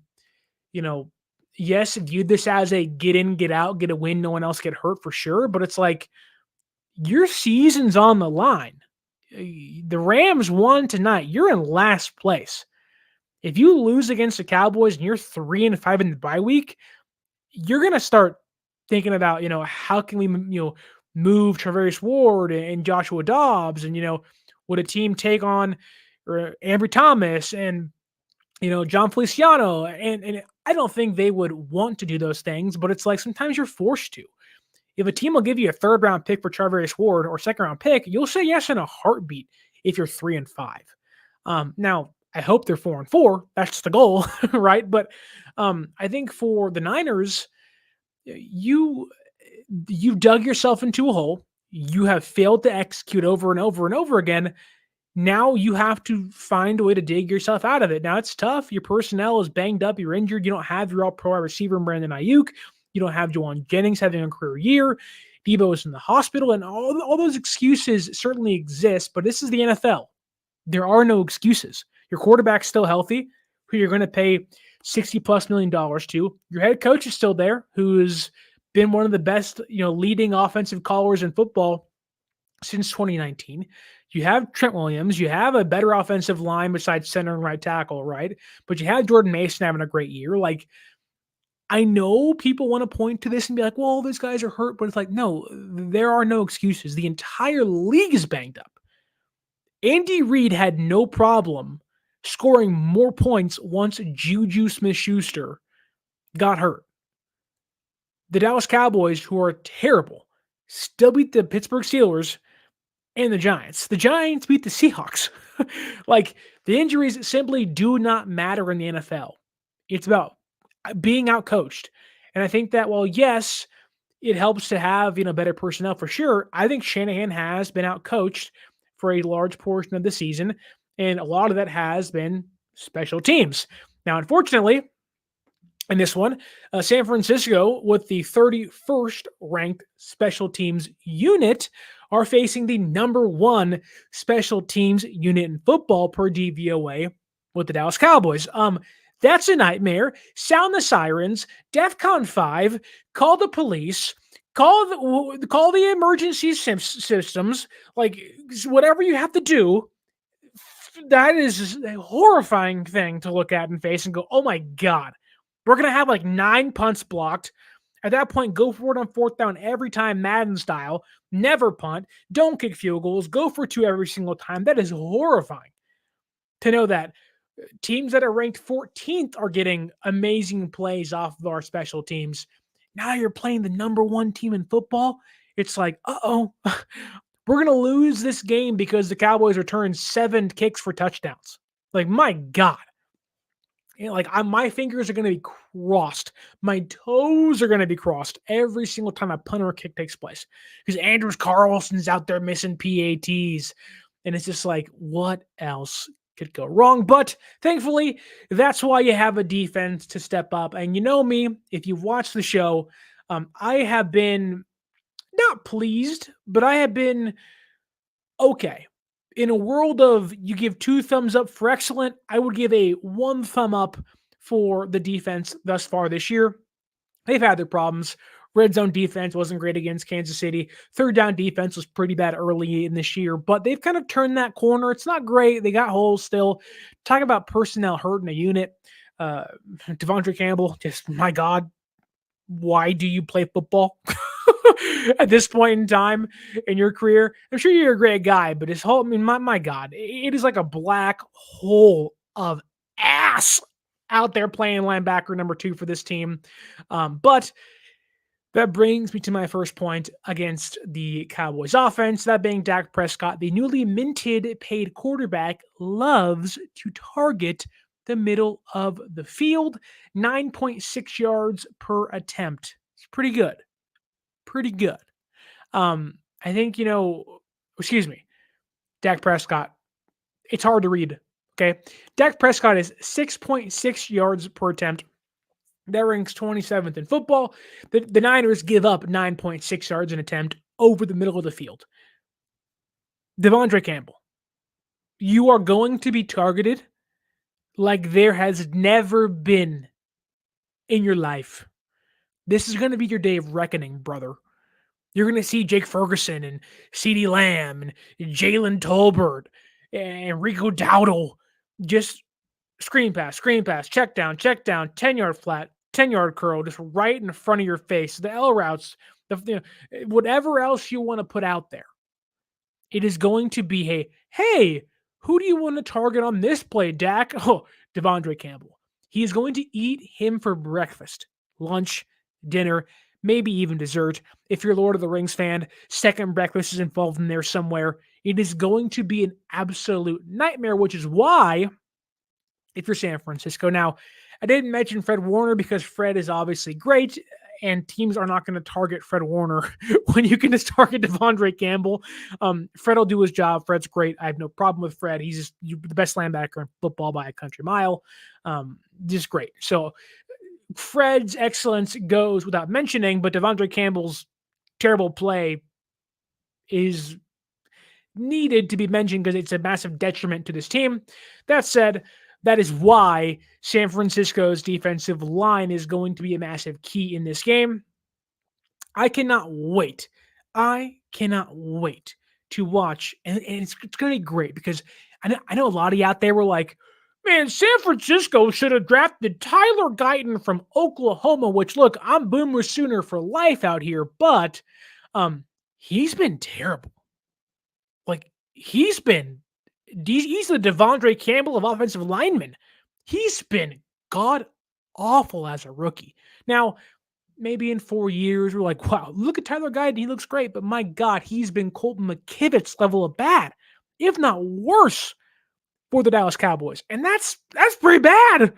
Speaker 1: yes, viewed this as a get in, get out, get a win, no one else get hurt for sure. But it's like your season's on the line. The Rams won tonight. You're in last place. If you lose against the Cowboys and you're 3-5 in the bye week, you're going to start thinking about, how can we, move Travis Ward and Joshua Dobbs and, would a team take on Ambry Thomas and, John Feliciano? And I don't think they would want to do those things, but it's like sometimes you're forced to. If a team will give you a 3rd-round pick for Travis Ward or 2nd-round pick, you'll say yes in a heartbeat if you're 3-5. Now, I hope they're 4-4. That's the goal, right? But I think for the Niners, you dug yourself into a hole. You have failed to execute over and over and over again. Now you have to find a way to dig yourself out of it. Now it's tough. Your personnel is banged up. You're injured. You don't have your all-pro wide receiver in Brandon Aiyuk. You don't have Jauan Jennings having a career year. Deebo is in the hospital, and all those excuses certainly exist, but this is the NFL. There are no excuses. Your quarterback's still healthy, who you're going to pay $60+ million to. Your head coach is still there, who's been one of the best, leading offensive callers in football since 2019. You have Trent Williams. You have a better offensive line besides center and right tackle, right? But you have Jordan Mason having a great year. Like, I know people want to point to this and be like, well, these guys are hurt, but it's like, no, there are no excuses. The entire league is banged up. Andy Reid had no problem scoring more points once Juju Smith-Schuster got hurt. The Dallas Cowboys, who are terrible, still beat the Pittsburgh Steelers and the Giants. The Giants beat the Seahawks. Like, the injuries simply do not matter in the NFL. It's about being outcoached. And I think that, well, yes, it helps to have, better personnel for sure. I think Shanahan has been outcoached for a large portion of the season, and a lot of that has been special teams. Now, unfortunately, in this one, San Francisco, with the 31st ranked special teams unit, are facing the number 1 special teams unit in football per DVOA with the Dallas Cowboys. That's a nightmare. Sound the sirens, DEFCON 5, call the police, call the emergency systems, like whatever you have to do. That is a horrifying thing to look at and face and go, oh my God, we're going to have like 9 punts blocked. At that point, go for it on 4th down every time, Madden style. Never punt. Don't kick field goals. Go for 2 every single time. That is horrifying to know that teams that are ranked 14th are getting amazing plays off of our special teams. Now you're playing the number 1 team in football. It's like, uh-oh, we're going to lose this game because the Cowboys returned 7 kicks for touchdowns. Like, my God. My fingers are going to be crossed. My toes are going to be crossed every single time a punt or a kick takes place. Because Andrews Carlson's out there missing PATs. And it's just like, what else could go wrong? But thankfully, that's why you have a defense to step up. And you know me, if you've watched the show, I have been not pleased, but I have been okay. In a world of you give 2 thumbs up for excellent, I would give a 1 thumb up for the defense thus far this year. They've had their problems. Red zone defense wasn't great against Kansas City. 3rd down defense was pretty bad early in this year, but they've kind of turned that corner. It's not great. They got holes still. Talk about personnel hurt in a unit. Devondre Campbell, just my God, why do you play football? At this point in time in your career, I'm sure you're a great guy, but his whole, my God, it is like a black hole of ass out there playing linebacker number 2 for this team. But that brings me to my first point against the Cowboys offense, that being Dak Prescott. The newly minted paid quarterback loves to target the middle of the field, 9.6 yards per attempt. It's pretty good. Pretty good. I think, Dak Prescott, it's hard to read, okay? Dak Prescott is 6.6 yards per attempt. That ranks 27th in football. The Niners give up 9.6 yards an attempt over the middle of the field. Devondre Campbell, you are going to be targeted like there has never been in your life. This is going to be your day of reckoning, brother. You're going to see Jake Ferguson and CeeDee Lamb and Jalen Tolbert and Rico Dowdle just screen pass, check down, 10-yard flat, 10-yard curl, just right in front of your face. The L routes, whatever else you want to put out there. It is going to be, hey, who do you want to target on this play, Dak? Oh, Devondre Campbell. He is going to eat him for breakfast, lunch, dinner, maybe even dessert. If you're a Lord of the Rings fan, second breakfast is involved in there somewhere. It is going to be an absolute nightmare, which is why, if you're San Francisco. Now, I didn't mention Fred Warner because Fred is obviously great, and teams are not going to target Fred Warner when you can just target Devondre Campbell. Fred will do his job. Fred's great. I have no problem with Fred. He's just the best linebacker in football by a country mile. Just great. So Fred's excellence goes without mentioning, but Devondre Campbell's terrible play is needed to be mentioned because it's a massive detriment to this team. That said, That is why San Francisco's defensive line is going to be a massive key in this game. I cannot wait. I cannot wait to watch, and it's going to be great because I know a lot of you out there were like, man, San Francisco should have drafted Tyler Guyton from Oklahoma, which, look, I'm Boomer Sooner for life out here, but he's been terrible. Like, he's the Devondre Campbell of offensive linemen. He's been god awful as a rookie. Now, maybe in 4 years, we're like, wow, look at Tyler Guyton. He looks great. But my God, he's been Colton McKivitz level of bad, if not worse, for the Dallas Cowboys. And that's pretty bad.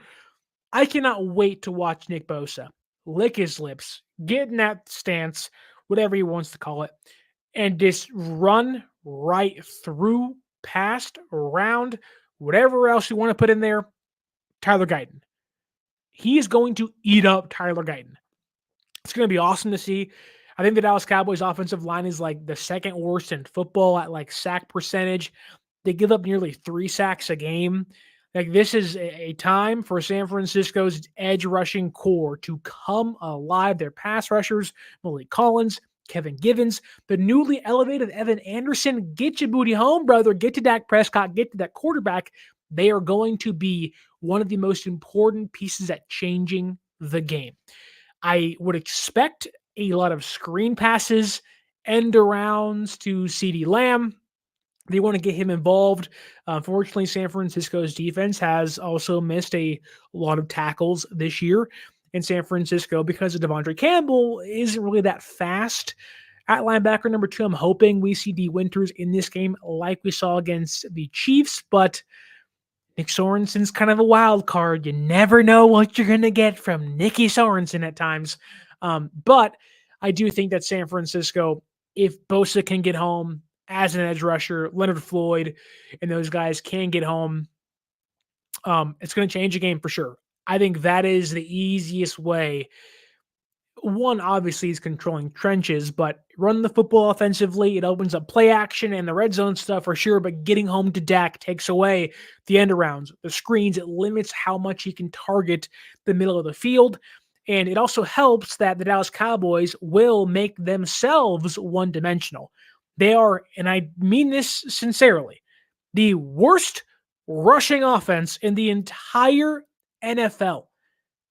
Speaker 1: I cannot wait to watch Nick Bosa lick his lips, get in that stance, whatever he wants to call it, and just run right through, past, around, whatever else you want to put in there, Tyler Guyton. He is going to eat up Tyler Guyton. It's going to be awesome to see. I think the Dallas Cowboys offensive line is like the second worst in football at like sack percentage. They give up nearly 3 sacks a game. Like, this is a time for San Francisco's edge rushing core to come alive. Their pass rushers, Malik Collins, Kevin Givens, the newly elevated Evan Anderson, get your booty home, brother. Get to Dak Prescott, get to that quarterback. They are going to be one of the most important pieces at changing the game. I would expect a lot of screen passes, end arounds to CeeDee Lamb. They want to get him involved. Unfortunately, San Francisco's defense has also missed a lot of tackles this year in San Francisco because of Devondre Campbell isn't really that fast. At linebacker number 2, I'm hoping we see D. Winters in this game like we saw against the Chiefs, but Nick Sorensen's kind of a wild card. You never know what you're going to get from Nicky Sorensen at times. But I do think that San Francisco, if Bosa can get home as an edge rusher, Leonard Floyd and those guys can get home, it's going to change the game for sure. I think that is the easiest way. One, obviously, is controlling trenches, but run the football offensively. It opens up play action and the red zone stuff for sure, but getting home to Dak takes away the end arounds, the screens. It limits how much he can target the middle of the field. And it also helps that the Dallas Cowboys will make themselves one-dimensional. They are, and I mean this sincerely, the worst rushing offense in the entire NFL.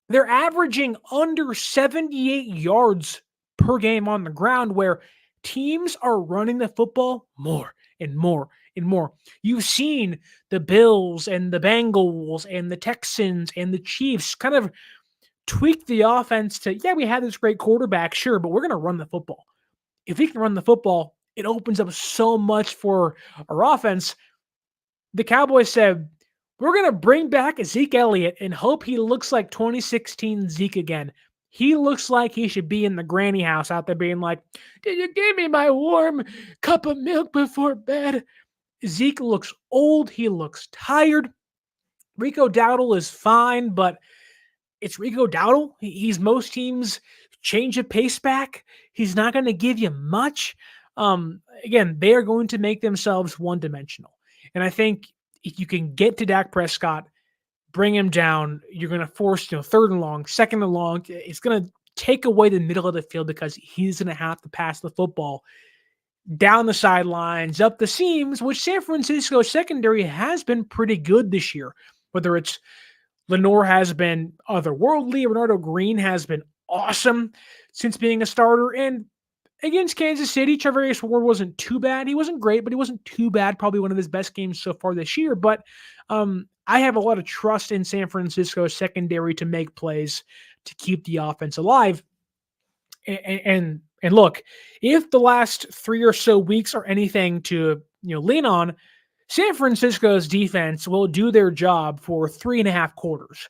Speaker 1: They're averaging under 78 yards per game on the ground, where teams are running the football more and more and more. You've seen the Bills and the Bengals and the Texans and the Chiefs kind of tweak the offense to, yeah, we have this great quarterback, sure, but we're going to run the football. If we can run the football, it opens up so much for our offense. The Cowboys said, we're going to bring back Zeke Elliott and hope he looks like 2016 Zeke again. He looks like he should be in the granny house out there being like, did you give me my warm cup of milk before bed? Zeke looks old. He looks tired. Rico Dowdle is fine, but it's Rico Dowdle. He's most teams' change of pace back. He's not going to give you much. Again, they are going to make themselves one-dimensional. And I think if you can get to Dak Prescott, bring him down, you're going to force, third and long, second and long. It's going to take away the middle of the field because he's going to have to pass the football down the sidelines, up the seams, which San Francisco secondary has been pretty good this year. Whether it's Lenore has been otherworldly, Renardo Green has been awesome since being a starter, and against Kansas City, Charvarius Ward wasn't too bad. He wasn't great, but he wasn't too bad. Probably one of his best games so far this year. But I have a lot of trust in San Francisco's secondary to make plays to keep the offense alive. And look, if the last 3 or so weeks are anything to lean on, San Francisco's defense will do their job for 3.5 quarters.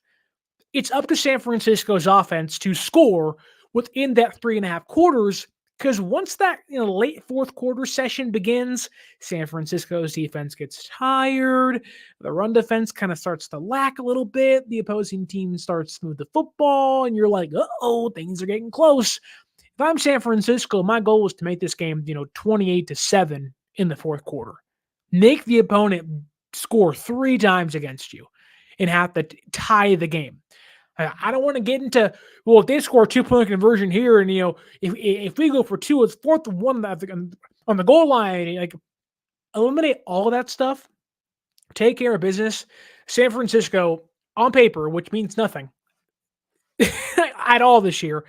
Speaker 1: It's up to San Francisco's offense to score within that 3.5 quarters. Because once that late fourth quarter session begins, San Francisco's defense gets tired. The run defense kind of starts to lack a little bit. The opposing team starts to move the football, and you're like, uh-oh, things are getting close. If I'm San Francisco, my goal was to make this game, 28-7 in the fourth quarter. Make the opponent score 3 times against you. and have to tie the game. I don't want to get into, well, if they score a 2-point conversion here, and if we go for two, it's 4th and 1 on the goal line. Like, eliminate all of that stuff. Take care of business. San Francisco, on paper, which means nothing at all this year.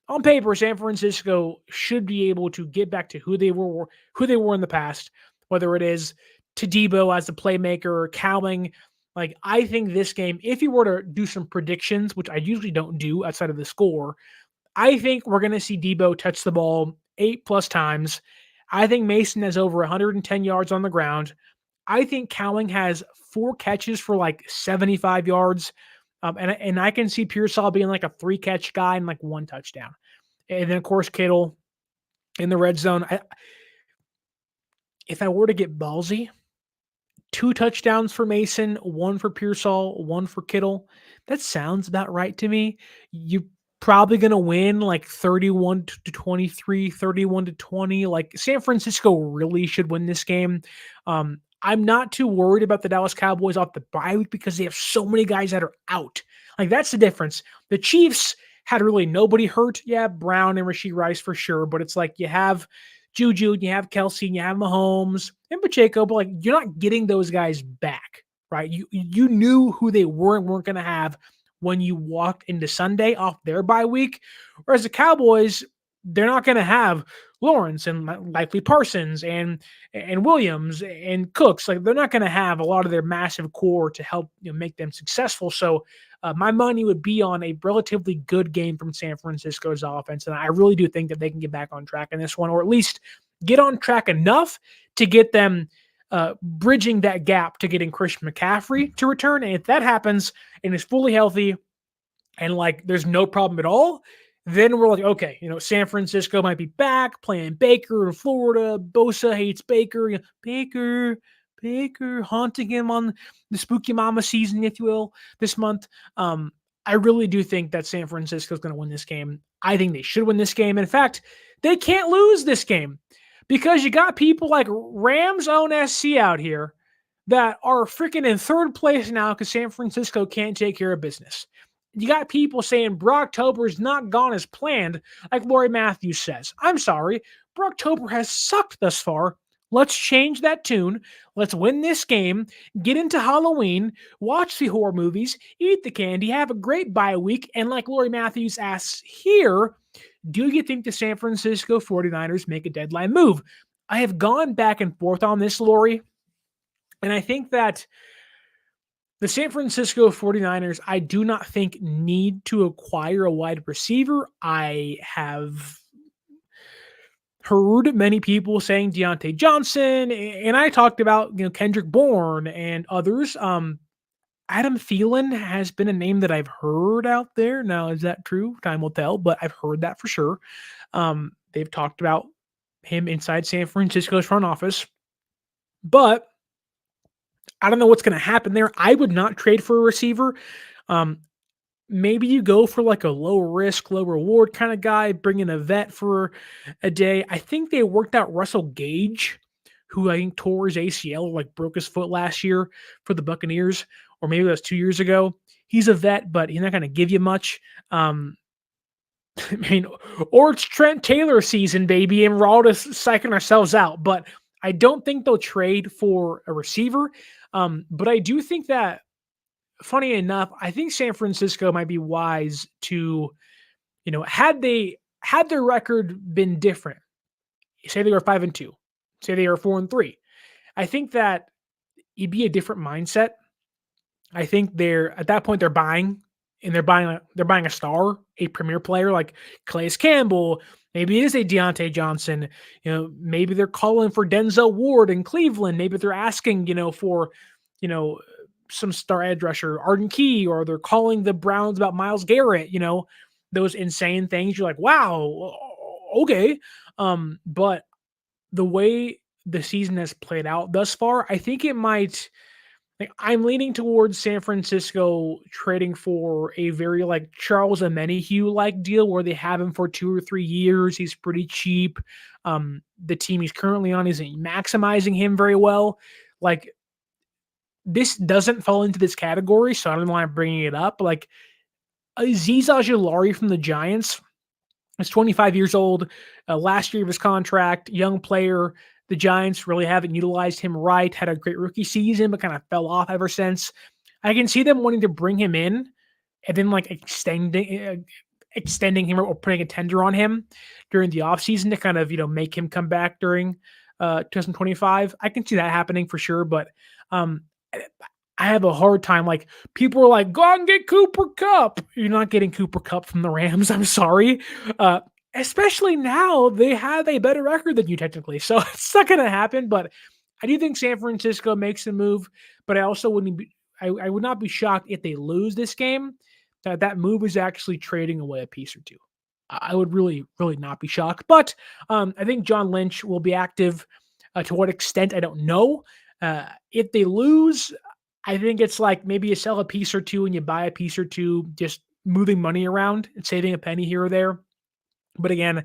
Speaker 1: On paper, San Francisco should be able to get back to who they were in the past, whether it is to Deebo as the playmaker, Cowling. Like, I think this game, if you were to do some predictions, which I usually don't do outside of the score, I think we're going to see Deebo touch the ball 8+ times. I think Mason has over 110 yards on the ground. I think Cowling has 4 catches for like 75 yards. And I can see Pearsall being like a 3-catch guy and like 1 touchdown. And then, of course, Kittle in the red zone. If I were to get ballsy, 2 touchdowns for Mason, 1 for Pearsall, 1 for Kittle. That sounds about right to me. You're probably going to win like 31-23, 31-20. Like, San Francisco really should win this game. I'm not too worried about the Dallas Cowboys off the bye week because they have so many guys that are out. Like, that's the difference. The Chiefs had really nobody hurt. Yeah, Brown and Rashee Rice for sure, but it's like you have Juju, you have Kelsey, and you have Mahomes and Pacheco, but like, you're not getting those guys back, right? You knew who they were and weren't going to have when you walked into Sunday off their bye week. Whereas the Cowboys, they're not going to have Lawrence and likely Parsons and Williams and Cooks. Like, they're not going to have a lot of their massive core to help make them successful. So my money would be on a relatively good game from San Francisco's offense. And I really do think that they can get back on track in this one, or at least get on track enough to get them bridging that gap to getting Christian McCaffrey to return. And if that happens and is fully healthy and like there's no problem at all, then we're like, okay, San Francisco might be back playing Baker in Florida. Bosa hates Baker. Baker haunting him on the spooky mama season, if you will, this month. I really do think that San Francisco is going to win this game. I think they should win this game. In fact, they can't lose this game because you got people like Rams own SC out here that are freaking in 3rd place now because San Francisco can't take care of business. You got people saying Brocktober is not gone as planned, like Lori Matthews says. I'm sorry, Brocktober has sucked thus far. Let's change that tune. Let's win this game, get into Halloween, watch the horror movies, eat the candy, have a great bye week, and like Lori Matthews asks here, do you think the San Francisco 49ers make a deadline move? I have gone back and forth on this, Lori, and I think that the San Francisco 49ers, I do not think need to acquire a wide receiver. I have heard many people saying Deontay Johnson, and I talked about Kendrick Bourne and others. Adam Thielen has been a name that I've heard out there. Now, is that true? Time will tell, but I've heard that for sure. They've talked about him inside San Francisco's front office, but I don't know what's going to happen there. I would not trade for a receiver. Maybe you go for like a low risk, low reward kind of guy, bring in a vet for a day. I think they worked out Russell Gage, who I think tore his ACL or like broke his foot last year for the Buccaneers, or maybe that was 2 years ago. He's a vet, but he's not going to give you much. Or it's Trent Taylor season, baby, and we're all just psyching ourselves out. But I don't think they'll trade for a receiver. But I do think that, funny enough, I think San Francisco might be wise to, had their record been different, say they were 5-2, say they are 4-3, I think that it'd be a different mindset. I think at that point they're buying a star, a premier player like Calais Campbell. Maybe it is a Deontay Johnson. Maybe they're calling for Denzel Ward in Cleveland. Maybe they're asking, for, some star edge rusher, Arden Key, or they're calling the Browns about Myles Garrett, those insane things. You're like, wow, okay. But the way the season has played out thus far, I think it might, I'm leaning towards San Francisco trading for a very like Charles Omenihu like deal where they have him for 2 or 3 years. He's pretty cheap. The team he's currently on isn't maximizing him very well. Like, this doesn't fall into this category, so I don't know why I'm bringing it up. Like Azeez Ojulari from the Giants is 25 years old, last year of his contract, young player. The Giants really haven't utilized him right. Had a great rookie season, but kind of fell off ever since. I can see them wanting to bring him in and then like extending him or putting a tender on him during the offseason to kind of, make him come back during 2025. I can see that happening for sure, but um, I have a hard time. Like people are like, go out and get Cooper Kupp. You're not getting Cooper Kupp from the Rams. I'm sorry. Especially now they have a better record than you technically. So it's not going to happen, but I do think San Francisco makes a move, but I also wouldn't be, I would not be shocked if they lose this game. That move is actually trading away a piece or two. I would really, really not be shocked. But I think John Lynch will be active. To what extent, I don't know. If they lose, I think it's like maybe you sell a piece or two and you buy a piece or two, just moving money around and saving a penny here or there. But again,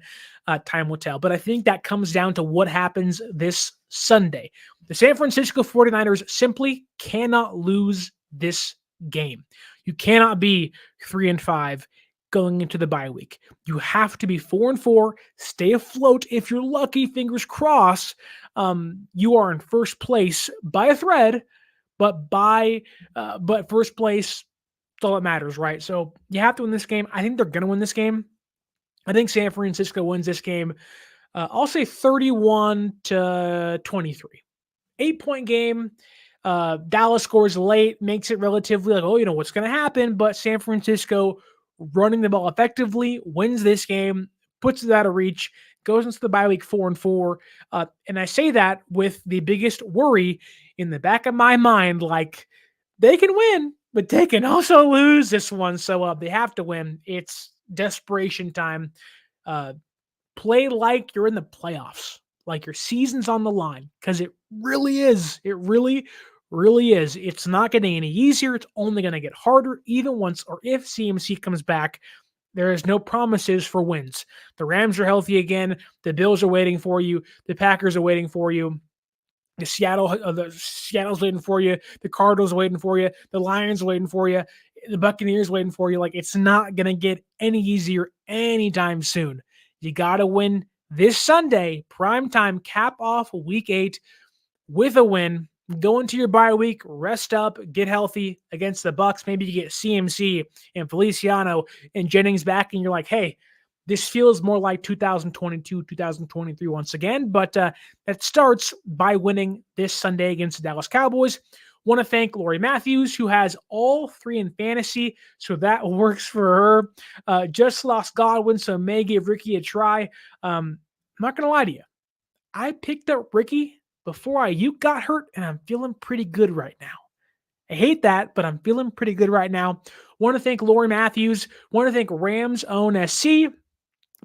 Speaker 1: time will tell. But I think that comes down to what happens this Sunday. The San Francisco 49ers simply cannot lose this game. You cannot be 3-5 going into the bye week. You have to be 4-4, stay afloat. If you're lucky, fingers crossed, you are in first place by a thread, but first place, that's all that matters, right? So you have to win this game. I think they're going to win this game. I think San Francisco wins this game. I'll say 31-23. 8-point game. Dallas scores late, makes it relatively like, what's going to happen? But San Francisco running the ball effectively wins this game, puts it out of reach, goes into the bye week 4-4. And I say that with the biggest worry in the back of my mind, like they can win, but they can also lose this one. So they have to win. It's desperation time. Play like you're in the playoffs, like your season's on the line, because it really is. It really, really is. It's not getting any easier. It's only going to get harder, even once or if CMC comes back. There is no promises for wins. The Rams are healthy again. The Bills are waiting for you. The Packers are waiting for you. The Seattle's waiting for you. The Cardinals waiting for you. The Lions waiting for you. The Buccaneers waiting for you. Like, it's not going to get any easier anytime soon. You got to win this Sunday, primetime, cap off week 8 with a win. Go into your bye week, rest up, get healthy against the Bucs. Maybe you get CMC and Feliciano and Jennings back, and you're like, hey, this feels more like 2022, 2023 once again. But that starts by winning this Sunday against the Dallas Cowboys. Want to thank Lori Matthews, who has all 3 in fantasy, so that works for her. Just lost Godwin, so may give Ricky a try. I'm not going to lie to you. I picked up Ricky before Aiyuk got hurt, and I'm feeling pretty good right now. I hate that, but I'm feeling pretty good right now. Want to thank Lori Matthews. Want to thank Rams Own SC,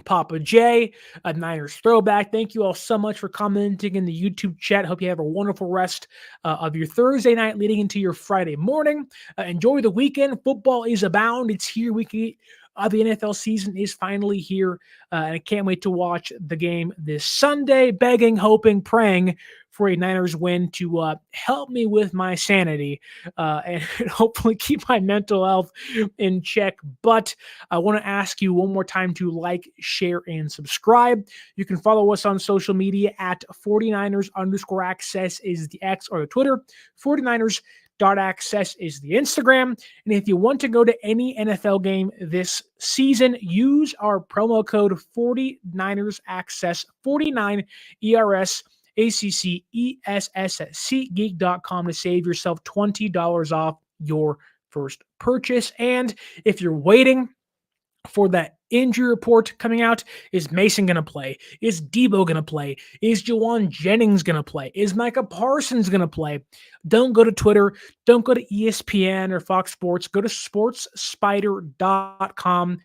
Speaker 1: Papa J, a Niners Throwback. Thank you all so much for commenting in the YouTube chat. Hope you have a wonderful rest of your Thursday night leading into your Friday morning. Enjoy the weekend. Football is abound. It's here. Week 8 of the NFL season is finally here, and I can't wait to watch the game this Sunday. Begging, hoping, praying for a Niners win to help me with my sanity and hopefully keep my mental health in check. But I want to ask you one more time to like, share, and subscribe. You can follow us on social media at 49ers_access is the X or the Twitter. 49ers.access is the Instagram. And if you want to go to any NFL game this season, use our promo code 49ersaccess, 49 ERS ACCESS at SeatGeek.com to save yourself $20 off your first purchase. And if you're waiting for that injury report coming out, is Mason going to play? Is Deebo going to play? Is Jauan Jennings going to play? Is Micah Parsons going to play? Don't go to Twitter. Don't go to ESPN or Fox Sports. Go to sportspyder.com.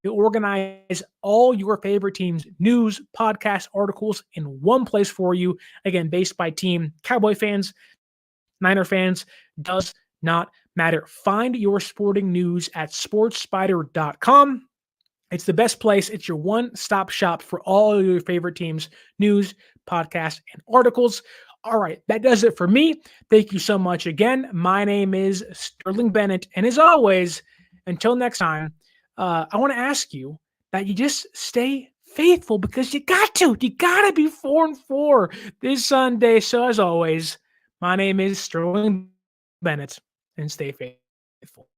Speaker 1: They organize all your favorite teams' news, podcasts, articles in one place for you. Again, based by team. Cowboy fans, Niner fans, does not matter. Find your sporting news at sportspyder.com. It's the best place. It's your one-stop shop for all your favorite teams' news, podcasts, and articles. All right, that does it for me. Thank you so much again. My name is Sterling Bennett, and as always, until next time, I want to ask you that you just stay faithful because you got to. You got to be 4-4 this Sunday. So as always, my name is Sterling Bennett, and stay faithful.